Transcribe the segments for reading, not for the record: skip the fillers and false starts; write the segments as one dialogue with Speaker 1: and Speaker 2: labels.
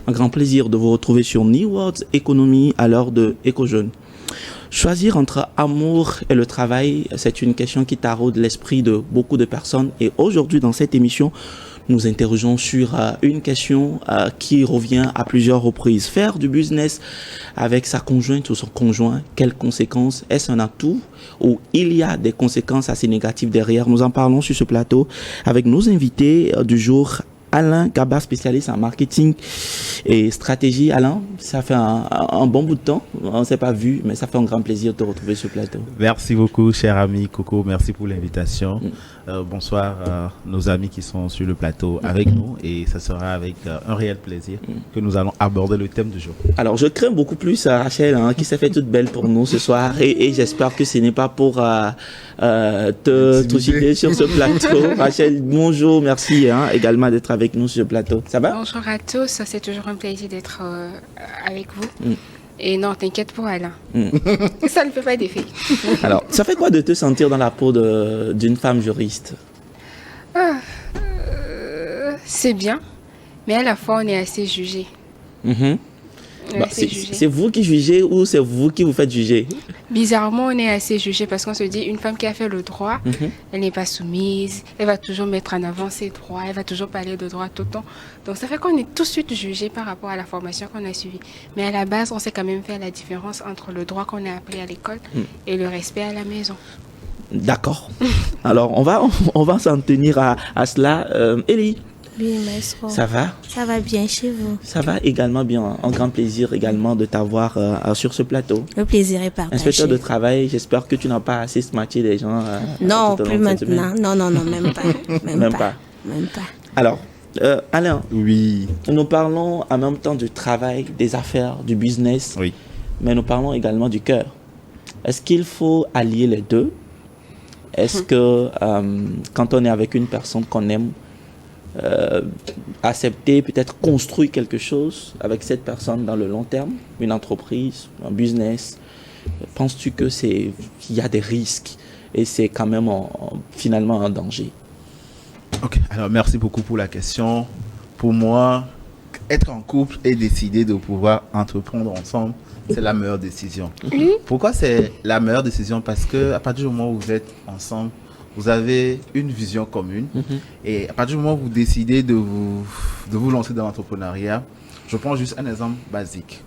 Speaker 1: Un grand plaisir de vous retrouver sur New Words Économie à l'heure de Éco-Jeune. Choisir entre amour et le travail, c'est une question qui taraude l'esprit de beaucoup de personnes. Et aujourd'hui, dans cette émission, nous interrogeons sur une question qui revient à plusieurs reprises. Faire du business avec sa conjointe ou son conjoint, quelles conséquences? Est-ce un atout ou il y a des conséquences assez négatives derrière? Nous en parlons sur ce plateau avec nos invités du jour. Alain Gaba, spécialiste en marketing et stratégie. Alain, ça fait un bon bout de temps. On ne s'est pas vu, mais ça fait un grand plaisir de te retrouver sur le plateau.
Speaker 2: Merci beaucoup, cher ami Coco. Merci pour l'invitation. Bonsoir nos amis qui sont sur le plateau avec nous. Et ça sera avec un réel plaisir que nous allons aborder le thème du jour.
Speaker 1: Alors, je crains beaucoup plus Rachel, qui s'est fait toute belle pour nous ce soir. Et j'espère que ce n'est pas pour te trucider sur ce plateau. Rachel, bonjour, merci également d'être avec nous sur le plateau. Ça va?
Speaker 3: Bonjour à tous, c'est toujours un plaisir d'être avec vous. Et non, t'inquiète pour Alain. Ça ne fait pas d'effet.
Speaker 1: Alors, ça fait quoi de te sentir dans la peau d'une femme juriste?
Speaker 3: C'est bien, mais à la fois, on est assez jugé.
Speaker 1: C'est vous qui jugez ou c'est vous qui vous faites juger?
Speaker 3: Bizarrement, on est assez jugé parce qu'on se dit une femme qui a fait le droit, elle n'est pas soumise, elle va toujours mettre en avant ses droits, elle va toujours parler de droit tout le temps. Donc ça fait qu'on est tout de suite jugé par rapport à la formation qu'on a suivie. Mais à la base, on sait quand même faire la différence entre le droit qu'on a appris à l'école et le respect à la maison.
Speaker 1: D'accord. Alors, on va s'en tenir à cela. Elie.
Speaker 4: Oui, maestro.
Speaker 1: Ça va?
Speaker 4: Ça va bien chez vous?
Speaker 1: Ça va également bien. Un grand plaisir également de t'avoir sur ce plateau.
Speaker 4: Le plaisir est partagé.
Speaker 1: Inspecteur de travail, j'espère que tu n'as pas assez smatché les gens.
Speaker 4: Non, plus maintenant. Non, même pas. Même pas.
Speaker 1: Alors, Alain.
Speaker 2: Oui.
Speaker 1: Nous parlons en même temps du travail, des affaires, du business.
Speaker 2: Oui.
Speaker 1: Mais nous parlons également du cœur. Est-ce qu'il faut allier les deux? Est-ce que quand on est avec une personne qu'on aime, accepter, peut-être construire quelque chose avec cette personne dans le long terme, une entreprise, un business, penses-tu que il y a des risques et c'est quand même finalement un danger?
Speaker 2: Ok, alors merci beaucoup pour la question. Pour moi, être en couple et décider de pouvoir entreprendre ensemble, c'est la meilleure décision. Pourquoi c'est la meilleure décision? Parce que à partir du moment où vous êtes ensemble, vous avez une vision commune et à partir du moment où vous décidez de vous lancer dans l'entrepreneuriat, je prends juste un exemple basique.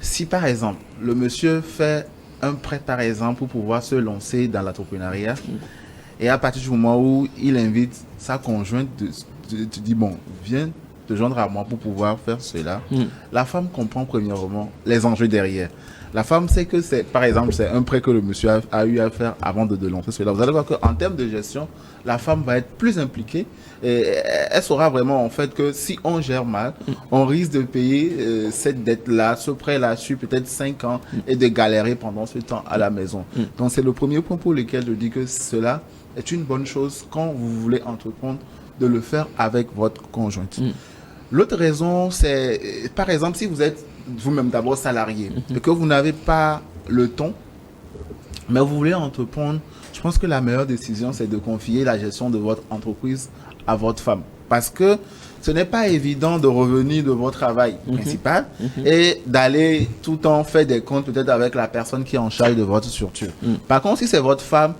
Speaker 2: Si par exemple, le monsieur fait un prêt par exemple pour pouvoir se lancer dans l'entrepreneuriat et à partir du moment où il invite sa conjointe, tu dis bon, viens te joindre à moi pour pouvoir faire cela, la femme comprend premièrement les enjeux derrière. La femme sait que par exemple, c'est un prêt que le monsieur a eu à faire avant de lancer cela. Vous allez voir qu'en termes de gestion, la femme va être plus impliquée et elle saura vraiment en fait que si on gère mal, on risque de payer cette dette-là, ce prêt-là sur peut-être 5 ans et de galérer pendant ce temps à la maison. Donc c'est le premier point pour lequel je dis que cela est une bonne chose quand vous voulez entreprendre de le faire avec votre conjointe. L'autre raison, c'est par exemple si vous êtes vous-même d'abord salarié et que vous n'avez pas le temps, mais vous voulez entreprendre, je pense que la meilleure décision, c'est de confier la gestion de votre entreprise à votre femme. Parce que ce n'est pas évident de revenir de votre travail principal et d'aller tout le temps faire des comptes peut-être avec la personne qui est en charge de votre structure. Par contre, si c'est votre femme,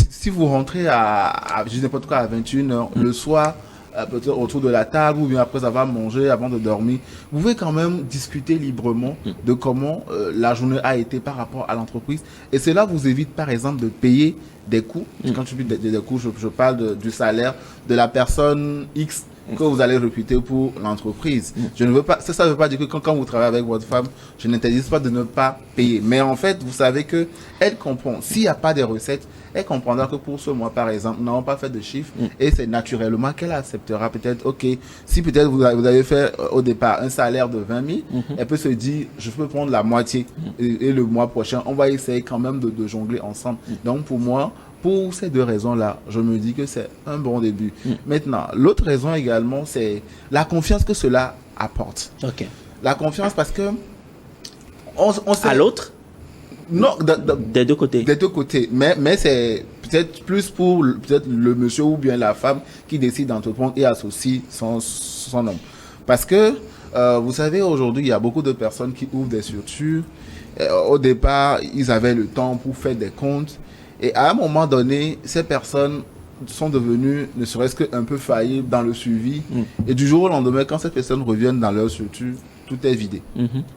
Speaker 2: si vous rentrez à je dis n'importe quoi, à 21h, le soir, peut-être autour de la table ou bien après avoir mangé, avant de dormir, vous pouvez quand même discuter librement de comment la journée a été par rapport à l'entreprise. Et cela vous évite par exemple de payer des coûts. Quand je dis des coûts, je parle du salaire de la personne X que vous allez recruter pour l'entreprise. Je ne veux pas, ça ne veut pas dire que quand vous travaillez avec votre femme, je n'interdis pas de ne pas payer. Mais en fait, vous savez que elle comprend. S'il n'y a pas de recettes, elle comprendra que pour ce mois, par exemple, nous n'avons pas fait de chiffres et c'est naturellement qu'elle acceptera peut-être, ok, si peut-être vous avez fait au départ un salaire de 20 000, elle peut se dire, je peux prendre la moitié et le mois prochain, on va essayer quand même de jongler ensemble. Donc pour moi, pour ces deux raisons-là, je me dis que c'est un bon début. Maintenant, l'autre raison également, c'est la confiance que cela apporte.
Speaker 1: Ok.
Speaker 2: La confiance parce que on sait...
Speaker 1: À l'autre?
Speaker 2: Non,
Speaker 1: des deux côtés.
Speaker 2: Des deux côtés. Mais c'est peut-être plus pour peut-être le monsieur ou bien la femme qui décide d'entreprendre et associe son homme. Parce que vous savez, aujourd'hui, il y a beaucoup de personnes qui ouvrent des structures. Au départ, ils avaient le temps pour faire des comptes. Et à un moment donné, ces personnes sont devenues, ne serait-ce qu'un peu faillibles dans le suivi. Et du jour au lendemain, quand ces personnes reviennent dans leur structure, tout est vidé.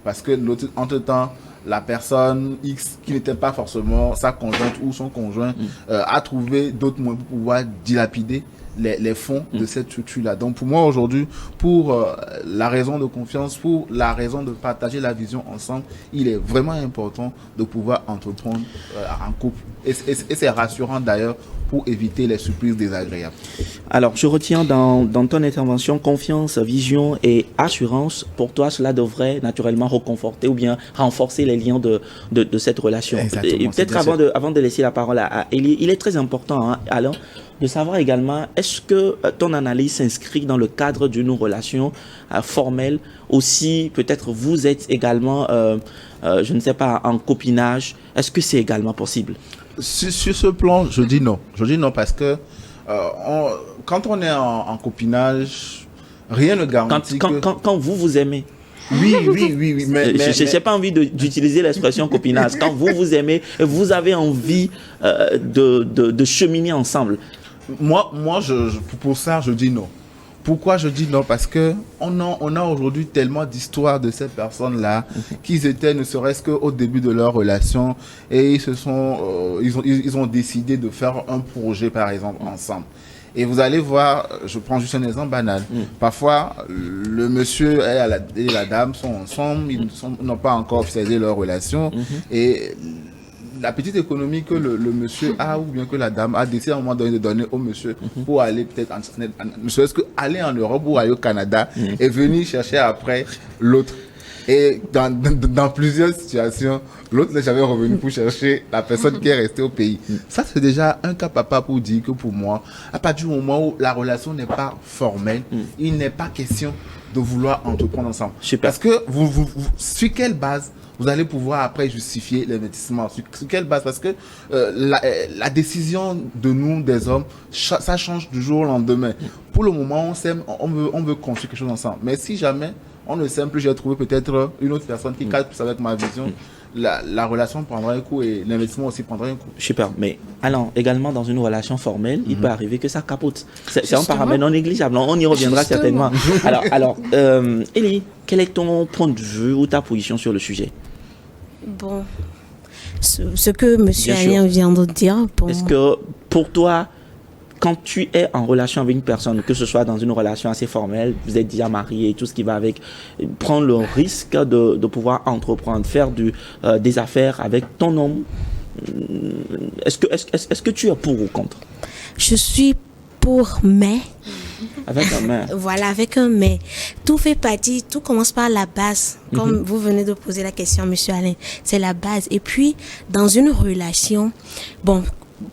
Speaker 2: Parce que entre-temps, la personne X, qui n'était pas forcément sa conjointe ou son conjoint, a trouvé d'autres moyens pour pouvoir dilapider les fonds de cette structure-là. Donc pour moi aujourd'hui, pour la raison de confiance, pour la raison de partager la vision ensemble, il est vraiment important de pouvoir entreprendre en couple. Et c'est rassurant d'ailleurs pour éviter les surprises désagréables.
Speaker 1: Alors, je retiens dans ton intervention confiance, vision et assurance. Pour toi, cela devrait naturellement reconforter ou bien renforcer les liens de cette relation. Et peut-être avant de laisser la parole à Elie, il est très important, Alain, de savoir également, est-ce que ton analyse s'inscrit dans le cadre d'une relation formelle? Aussi, peut-être vous êtes également, je ne sais pas, en copinage. Est-ce que c'est également possible?
Speaker 2: Sur ce plan, je dis non. Je dis non parce que quand on est en copinage, rien ne garantit
Speaker 1: quand vous aimez.
Speaker 2: Oui. Mais
Speaker 1: je n'ai pas envie d'utiliser l'expression copinage. Quand vous aimez, vous avez envie de cheminer ensemble.
Speaker 2: Moi, pour ça, je dis non. Pourquoi je dis non? Parce que on a aujourd'hui tellement d'histoires de ces personnes-là qu'ils étaient ne serait-ce qu'au début de leur relation et ils ont décidé de faire un projet, par exemple, ensemble. Et vous allez voir, je prends juste un exemple banal. Parfois, le monsieur et la dame sont ensemble, ils n'ont pas encore officialisé leur relation et la petite économie que le monsieur a ou bien que la dame a décidé à un moment donné de donner au monsieur pour aller peut-être ne serait-ce que aller en Europe ou aller au Canada et venir chercher après l'autre. Et dans plusieurs situations, l'autre n'est jamais revenu pour chercher la personne qui est restée au pays. Ça, c'est déjà un cas papa pour dire que pour moi, à partir du moment où la relation n'est pas formelle, il n'est pas question de vouloir entreprendre ensemble.
Speaker 1: Super.
Speaker 2: Parce que sur quelle base vous allez pouvoir après justifier l'investissement? Sur quelle base? Parce que la décision de nous, des hommes, ça change du jour au lendemain. Pour le moment, on s'aime, on veut construire quelque chose ensemble. Mais si jamais on ne s'aime plus, j'ai trouvé peut-être une autre personne qui cadre plus avec ma vision, la relation prendra un coup et l'investissement aussi prendra un coup.
Speaker 1: Super, mais alors également dans une relation formelle, il peut arriver que ça capote. C'est un paramètre non négligeable, on y reviendra certainement. Alors Elie, quel est ton point de vue ou ta position sur le sujet?
Speaker 4: Bon, ce que M. Alain vient de dire...
Speaker 1: Est-ce que pour toi, quand tu es en relation avec une personne, que ce soit dans une relation assez formelle, vous êtes déjà marié et tout ce qui va avec, prendre le risque de pouvoir entreprendre, faire des affaires avec ton homme, est-ce que tu es pour ou contre?
Speaker 4: Je suis pour, mais...
Speaker 1: Avec un mais.
Speaker 4: Voilà, avec un mais. Tout fait partie, tout commence par la base. Comme vous venez de poser la question, monsieur Alain, c'est la base. Et puis, dans une relation, bon,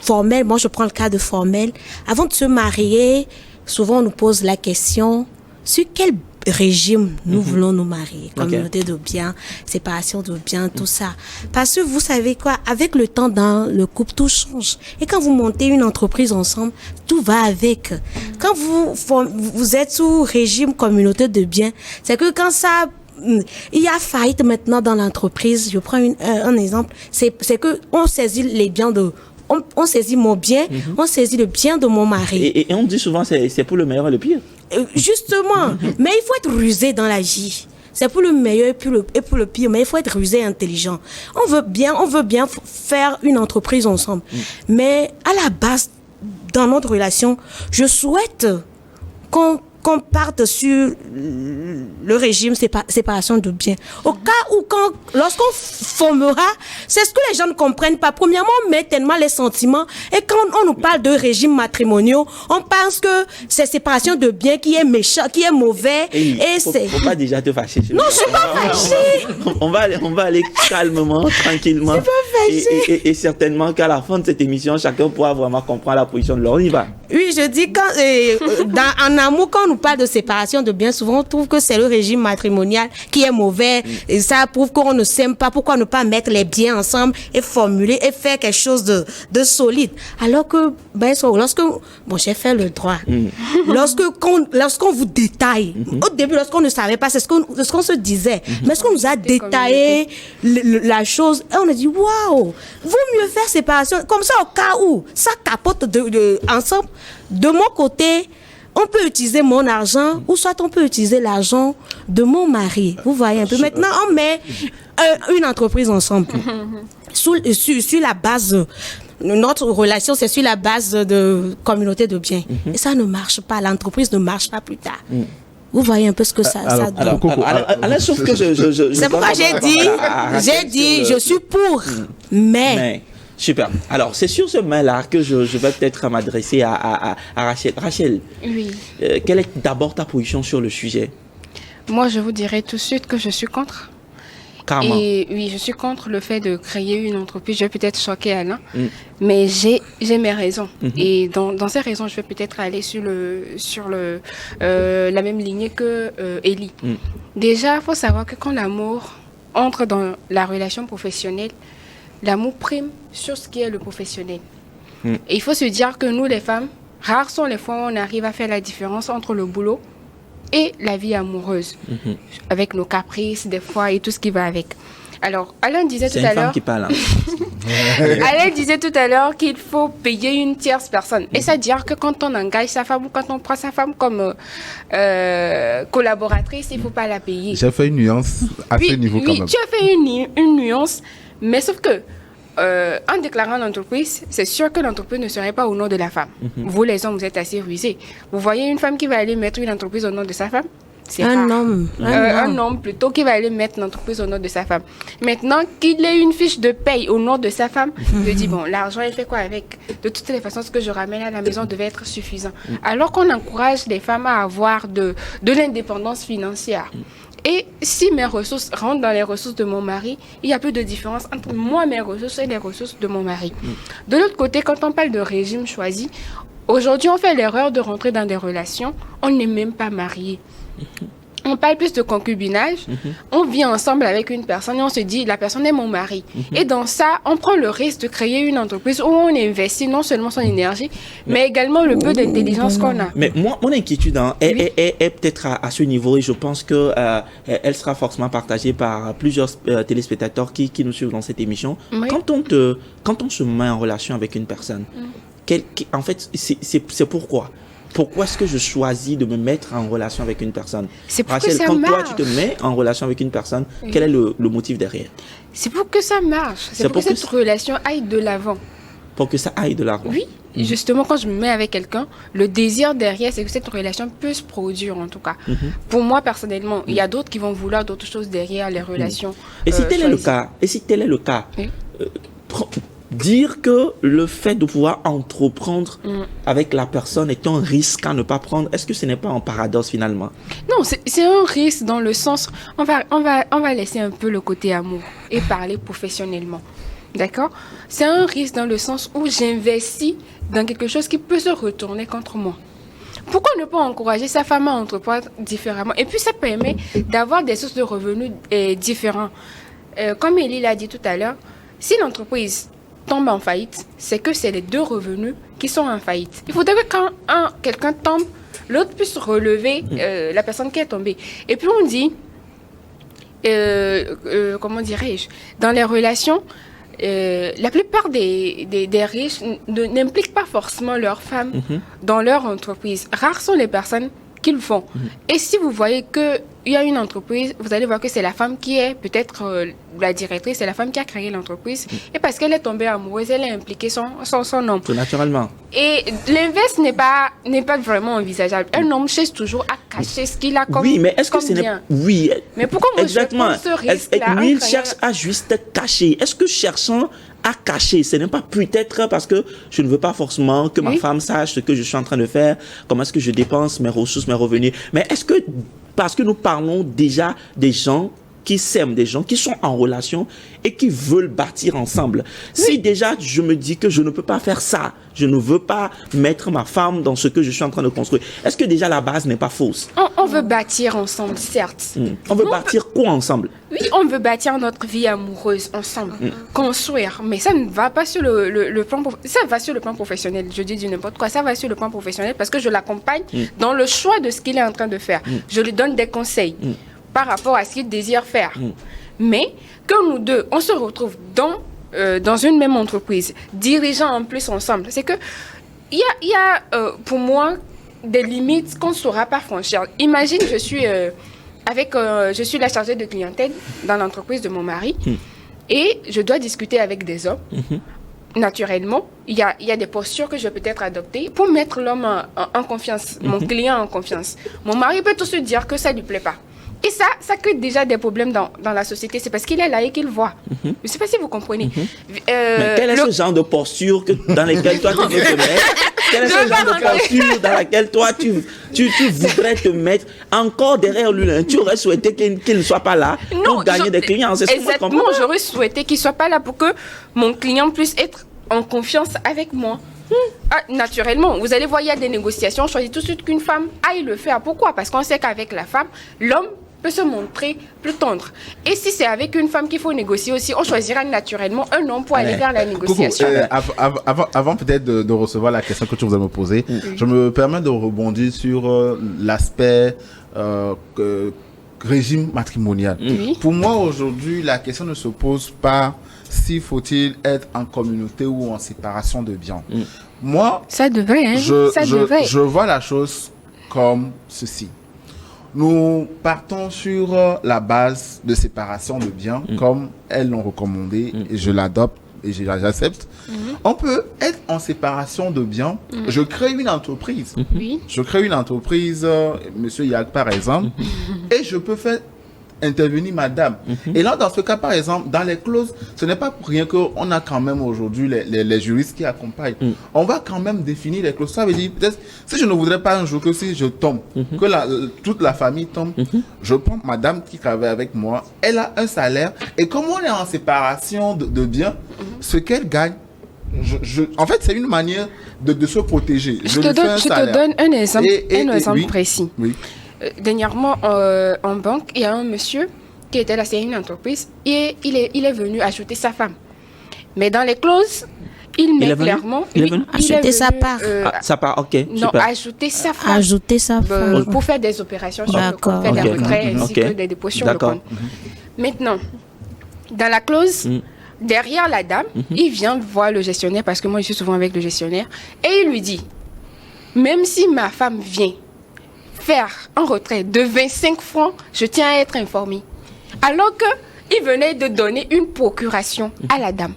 Speaker 4: formelle, moi je prends le cas de formelle. Avant de se marier, souvent on nous pose la question, sur quel régime nous voulons nous marier? Communauté de biens, séparation de biens, tout ça. Parce que vous savez quoi, avec le temps dans le couple, tout change. Et quand vous montez une entreprise ensemble, tout va avec. Quand vous êtes sous régime communauté de biens, c'est que quand ça... Il y a faillite maintenant dans l'entreprise. Je prends un exemple. C'est que on saisit les biens de... On saisit mon bien, on saisit le bien de mon mari.
Speaker 1: Et on dit souvent c'est pour le meilleur et le pire.
Speaker 4: Justement, mais il faut être rusé dans la vie. C'est pour le meilleur et pour le pire, mais il faut être rusé et intelligent. On veut bien faire une entreprise ensemble. Mais à la base, dans notre relation, je souhaite qu'on parte sur le régime séparation de biens. Au cas où, lorsqu'on formera, c'est ce que les gens ne comprennent pas. Premièrement, on met tellement les sentiments. Et quand on nous parle de régime matrimoniaux, on pense que c'est séparation de biens qui est méchant, qui est mauvais.
Speaker 1: Faut pas déjà te fâcher.
Speaker 4: Non, je suis pas fâchée.
Speaker 1: On va aller calmement, tranquillement.
Speaker 4: Je suis pas fâchée.
Speaker 1: Et certainement qu'à la fin de cette émission, chacun pourra vraiment comprendre la position de l'autre. On y va.
Speaker 4: Oui, je dis, en amour, quand on nous nous parle de séparation de biens, souvent on trouve que c'est le régime matrimonial qui est mauvais. Et ça prouve qu'on ne s'aime pas. Pourquoi ne pas mettre les biens ensemble et formuler et faire quelque chose de solide? Alors que, j'ai fait le droit. Lorsqu'on vous détaille, au début, lorsqu'on ne savait pas, c'est ce qu'on se disait. Mais est-ce qu'on nous a détaillé la chose et on a dit, waouh, vaut mieux faire séparation. Comme ça, au cas où ça capote ensemble, de mon côté, on peut utiliser mon argent ou soit on peut utiliser l'argent de mon mari. Vous voyez un peu. Maintenant, on met une entreprise ensemble. Sur la base, notre relation, c'est sur la base de communauté de biens. Et ça ne marche pas. L'entreprise ne marche pas plus tard. Vous voyez un peu ce que ça donne.
Speaker 1: Alors, sauf que
Speaker 4: c'est pourquoi j'ai dit, je suis pour. Mais
Speaker 1: super. Alors, c'est sur ce mail-là que je vais peut-être m'adresser à Rachel. Rachel,
Speaker 3: oui.
Speaker 1: Quelle est d'abord ta position sur le sujet?
Speaker 3: Moi, je vous dirais tout de suite que je suis contre.
Speaker 1: Carrément.
Speaker 3: Et oui, je suis contre le fait de créer une entreprise. Je vais peut-être choquer Alain, mais j'ai mes raisons. Et dans ces raisons, je vais peut-être aller sur la même lignée que Ellie. Déjà, il faut savoir que quand l'amour entre dans la relation professionnelle, l'amour prime sur ce qui est le professionnel. Et il faut se dire que nous, les femmes, rares sont les fois où on arrive à faire la différence entre le boulot et la vie amoureuse, avec nos caprices, des fois, et tout ce qui va avec. Alors, Alain disait tout à l'heure...
Speaker 1: C'est une femme qui parle.
Speaker 3: Alain disait tout à l'heure qu'il faut payer une tierce personne. Et c'est-à-dire que quand on engage sa femme ou quand on prend sa femme comme collaboratrice, il ne faut pas la payer.
Speaker 2: J'ai fait une nuance à ce niveau quand même.
Speaker 3: Oui, tu as fait une nuance, mais sauf que en déclarant l'entreprise, c'est sûr que l'entreprise ne serait pas au nom de la femme. Vous, les hommes, vous êtes assez rusés. Vous voyez une femme qui va aller mettre une entreprise au nom de sa femme? C'est
Speaker 4: un
Speaker 3: rare.
Speaker 4: homme.
Speaker 3: Un homme plutôt qui va aller mettre l'entreprise au nom de sa femme. Maintenant qu'il ait une fiche de paye au nom de sa femme, je dis bon, l'argent, il fait quoi avec? De toutes les façons, ce que je ramène à la maison devait être suffisant. Alors qu'on encourage les femmes à avoir de l'indépendance financière. Et si mes ressources rentrent dans les ressources de mon mari, il y a peu de différence entre moi, mes ressources et les ressources de mon mari. De l'autre côté, quand on parle de régime choisi, aujourd'hui, on fait l'erreur de rentrer dans des relations, on n'est même pas marié. On parle plus de concubinage, on vit ensemble avec une personne et on se dit, la personne est mon mari. Et dans ça, on prend le risque de créer une entreprise où on investit non seulement son énergie, mais également le peu d'intelligence qu'on a.
Speaker 1: Mais moi, mon inquiétude est peut-être à ce niveau et je pense qu'elle sera forcément partagée par plusieurs téléspectateurs qui nous suivent dans cette émission.
Speaker 3: Oui.
Speaker 1: Quand on se met en relation avec une personne, en fait, c'est pourquoi? Pourquoi est-ce que je choisis de me mettre en relation avec une personne?
Speaker 3: C'est pour
Speaker 1: Rachel,
Speaker 3: que ça
Speaker 1: quand
Speaker 3: marche.
Speaker 1: toi tu te mets en relation avec une personne, quel est le motif derrière?
Speaker 3: C'est pour que ça marche. C'est pour que cette relation aille de l'avant.
Speaker 1: Pour que ça aille de l'avant.
Speaker 3: Oui. Justement, quand je me mets avec quelqu'un, le désir derrière, c'est que cette relation peut se produire, en tout cas. Pour moi, personnellement, il y a d'autres qui vont vouloir d'autres choses derrière les relations.
Speaker 1: Et si tel est le cas, dire que le fait de pouvoir entreprendre avec la personne est un risque à ne pas prendre, est-ce que ce n'est pas un paradoxe finalement?
Speaker 3: Non, c'est un risque dans le sens, on va laisser un peu le côté amour et parler professionnellement. D'accord? C'est un risque dans le sens où j'investis dans quelque chose qui peut se retourner contre moi. Pourquoi ne pas encourager sa femme à entreprendre différemment? Et puis ça permet d'avoir des sources de revenus différents. Comme Elie l'a dit tout à l'heure, si l'entreprise tombe en faillite, c'est que c'est les deux revenus qui sont en faillite. Il faudrait que quand quelqu'un tombe, l'autre puisse relever la personne qui est tombée. Et puis on dit, comment dirais-je, dans les relations, la plupart des riches n'impliquent pas forcément leurs femmes dans leur entreprise. Rares sont les personnes qui le font. Et si vous voyez qu'il y a une entreprise, vous allez voir que c'est la femme qui est peut-être la directrice, c'est la femme qui a créé l'entreprise. Et parce qu'elle est tombée amoureuse, elle a impliqué son homme.
Speaker 1: Tout naturellement.
Speaker 3: Et l'inverse n'est pas vraiment envisageable. Un homme cherche toujours à cacher ce qu'il a comme
Speaker 1: Oui, mais est-ce que ce n'est
Speaker 3: bien.
Speaker 1: Oui,
Speaker 3: mais pourquoi moi
Speaker 1: exactement.
Speaker 3: je prends ce risque-là?
Speaker 1: Il cherche à juste cacher. Est-ce que cherchant à cacher, ce n'est pas peut-être parce que je ne veux pas forcément que ma femme sache ce que je suis en train de faire, comment est-ce que je dépense mes ressources, mes revenus. Mais est-ce que, parce que nous parlons déjà des gens qui s'aiment, des gens qui sont en relation et qui veulent bâtir ensemble. Si déjà je me dis que je ne peux pas faire ça, je ne veux pas mettre ma femme dans ce que je suis en train de construire, est-ce que déjà la base n'est pas fausse?
Speaker 3: On veut bâtir ensemble, certes.
Speaker 1: On veut bâtir quoi ensemble?
Speaker 3: Oui, on veut bâtir notre vie amoureuse ensemble, construire, mais ça ne va pas sur le plan ça va sur le plan professionnel. Je dis du n'importe quoi, ça va sur le plan professionnel parce que je l'accompagne dans le choix de ce qu'il est en train de faire. Je lui donne des conseils par rapport à ce qu'il désire faire. Mais que nous deux, on se retrouve dans une même entreprise, dirigeant en plus ensemble, c'est que il y a pour moi des limites qu'on ne saura pas franchir. Imagine, je suis la chargée de clientèle dans l'entreprise de mon mari et je dois discuter avec des hommes. Naturellement, il y a des postures que je vais peut-être adopter pour mettre l'homme en confiance, mon client en confiance. Mon mari peut tout de suite dire que ça ne lui plaît pas. Et ça crée déjà des problèmes dans la société. C'est parce qu'il est là et qu'il voit. Je ne sais pas si vous comprenez.
Speaker 1: Mais quel est ce genre de posture dans laquelle toi tu veux te mettre? Quel est ce genre de posture dans laquelle toi tu voudrais te mettre encore derrière lui? Tu aurais souhaité qu'il ne soit pas là pour gagner des clients. C'est ce que
Speaker 3: exactement,
Speaker 1: moi,
Speaker 3: j'aurais souhaité qu'il ne soit pas là pour que mon client puisse être en confiance avec moi. Naturellement, vous allez voir, il y a des négociations. On choisit tout de suite qu'une femme aille le faire. Pourquoi? Parce qu'on sait qu'avec la femme, l'homme peut se montrer plus tendre. Et si c'est avec une femme qu'il faut négocier aussi, on choisira naturellement un homme pour aller vers la négociation.
Speaker 2: Avant peut-être de recevoir la question que tu voulais me poser, je me permets de rebondir sur l'aspect régime matrimonial. Pour moi, aujourd'hui, la question ne se pose pas si faut-il être en communauté ou en séparation de biens. Moi,
Speaker 3: ça devrait, hein?
Speaker 2: Je vois la chose comme ceci. Nous partons sur la base de séparation de biens, comme elles l'ont recommandé, et je l'adopte et j'accepte. On peut être en séparation de biens. Je crée une entreprise. Je crée une entreprise, Monsieur Yag par exemple, et je peux faire intervenir madame. Et là, dans ce cas, par exemple, dans les clauses, ce n'est pas pour rien qu'on a quand même aujourd'hui les juristes qui accompagnent. On va quand même définir les clauses. Ça veut dire, peut-être, si je ne voudrais pas un jour que si je tombe, que toute la famille tombe, je prends madame qui travaille avec moi, elle a un salaire, et comme on est en séparation de biens, ce qu'elle gagne, en fait, c'est une manière de se protéger. Je
Speaker 3: te donne un exemple précis.
Speaker 2: Oui.
Speaker 3: Dernièrement, en banque, il y a un monsieur qui était là, c'est une entreprise, et il est venu ajouter sa femme. Mais dans les clauses, il met clairement...
Speaker 4: Ajouter sa part.
Speaker 1: Sa part, ok.
Speaker 3: Non,
Speaker 1: super.
Speaker 3: ajouter sa femme.
Speaker 4: Ajouter sa femme.
Speaker 3: Pour faire des opérations sur le compte, faire des retraits ainsi que des dépôts sur le compte. Maintenant, dans la clause... Derrière la dame, il vient voir le gestionnaire, parce que moi je suis souvent avec le gestionnaire, et il lui dit, même si ma femme vient faire un retrait de 25 francs, je tiens à être informé. Alors qu'il venait de donner une procuration à la dame.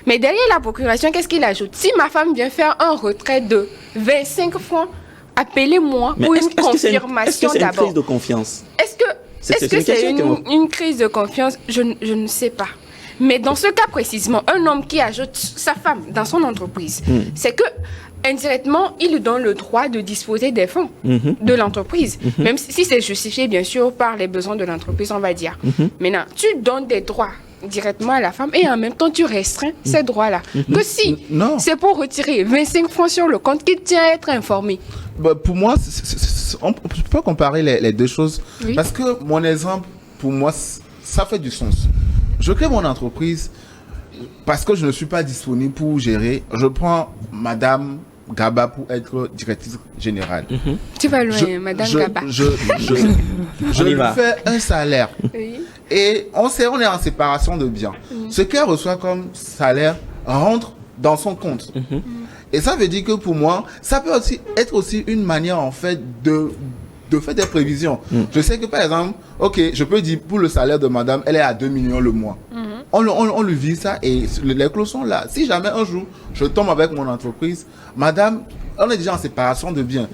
Speaker 3: Mais derrière la procuration, qu'est-ce qu'il ajoute? Si ma femme vient faire un retrait de 25 francs, appelez-moi pour une confirmation d'abord.
Speaker 1: Est-ce que c'est une crise de confiance?
Speaker 3: Est-ce que c'est une crise de confiance? Je ne sais pas. Mais dans ce cas précisément, un homme qui ajoute sa femme dans son entreprise, c'est que indirectement, il lui donne le droit de disposer des fonds de l'entreprise, même si c'est justifié bien sûr par les besoins de l'entreprise, on va dire. Maintenant, tu donnes des droits directement à la femme et en même temps tu restreins ces droits-là. Que si c'est pour retirer 25 francs sur le compte qui tient à être informé.
Speaker 2: Pour moi, on peut pas comparer les deux choses, parce que mon exemple, pour moi, ça fait du sens. Je crée mon entreprise parce que je ne suis pas disponible pour gérer. Je prends Madame Gaba pour être directrice générale.
Speaker 3: Tu vas loin, Madame Gaba.
Speaker 2: Je lui fais un salaire. Et on est en séparation de biens. Ce qu'elle reçoit comme salaire rentre dans son compte. Et ça veut dire que pour moi, ça peut aussi être aussi une manière en fait de faire des prévisions. Je sais que par exemple, ok, je peux dire pour le salaire de madame, elle est à 2 millions le mois. On lui vit ça et les clauses sont là. Si jamais un jour, je tombe avec mon entreprise, madame, on est déjà en séparation de biens.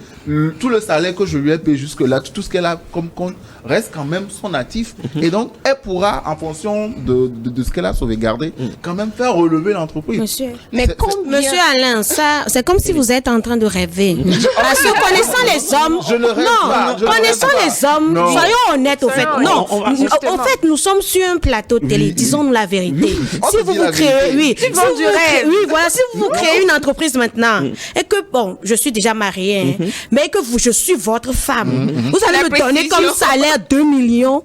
Speaker 2: Tout le salaire que je lui ai payé jusque-là, tout ce qu'elle a comme compte, reste quand même son actif. Et donc, elle pourra, en fonction de ce qu'elle a sauvegardé, quand même faire relever l'entreprise.
Speaker 4: Monsieur.
Speaker 3: Mais
Speaker 4: Monsieur Alain, ça, c'est comme si vous êtes en train de rêver. Parce que connaissant les hommes,
Speaker 2: Je ne rêve pas, je ne
Speaker 4: connaissant
Speaker 2: rêve pas.
Speaker 4: les hommes,
Speaker 2: Non.
Speaker 4: soyons honnêtes au fait. Non, au fait, nous sommes sur un plateau de télé, disons-nous la vérité.
Speaker 2: On
Speaker 4: Si
Speaker 2: te
Speaker 4: vous
Speaker 2: dit
Speaker 4: vous
Speaker 2: la
Speaker 4: créez,
Speaker 2: vérité.
Speaker 4: oui,
Speaker 3: Tu vends du rêve.
Speaker 4: oui, voilà, si vous créez une entreprise maintenant, et que, bon, je suis déjà mariée, hein, mais que je suis votre femme, vous allez
Speaker 3: La
Speaker 4: me donner
Speaker 3: précision.
Speaker 4: comme salaire 2 millions.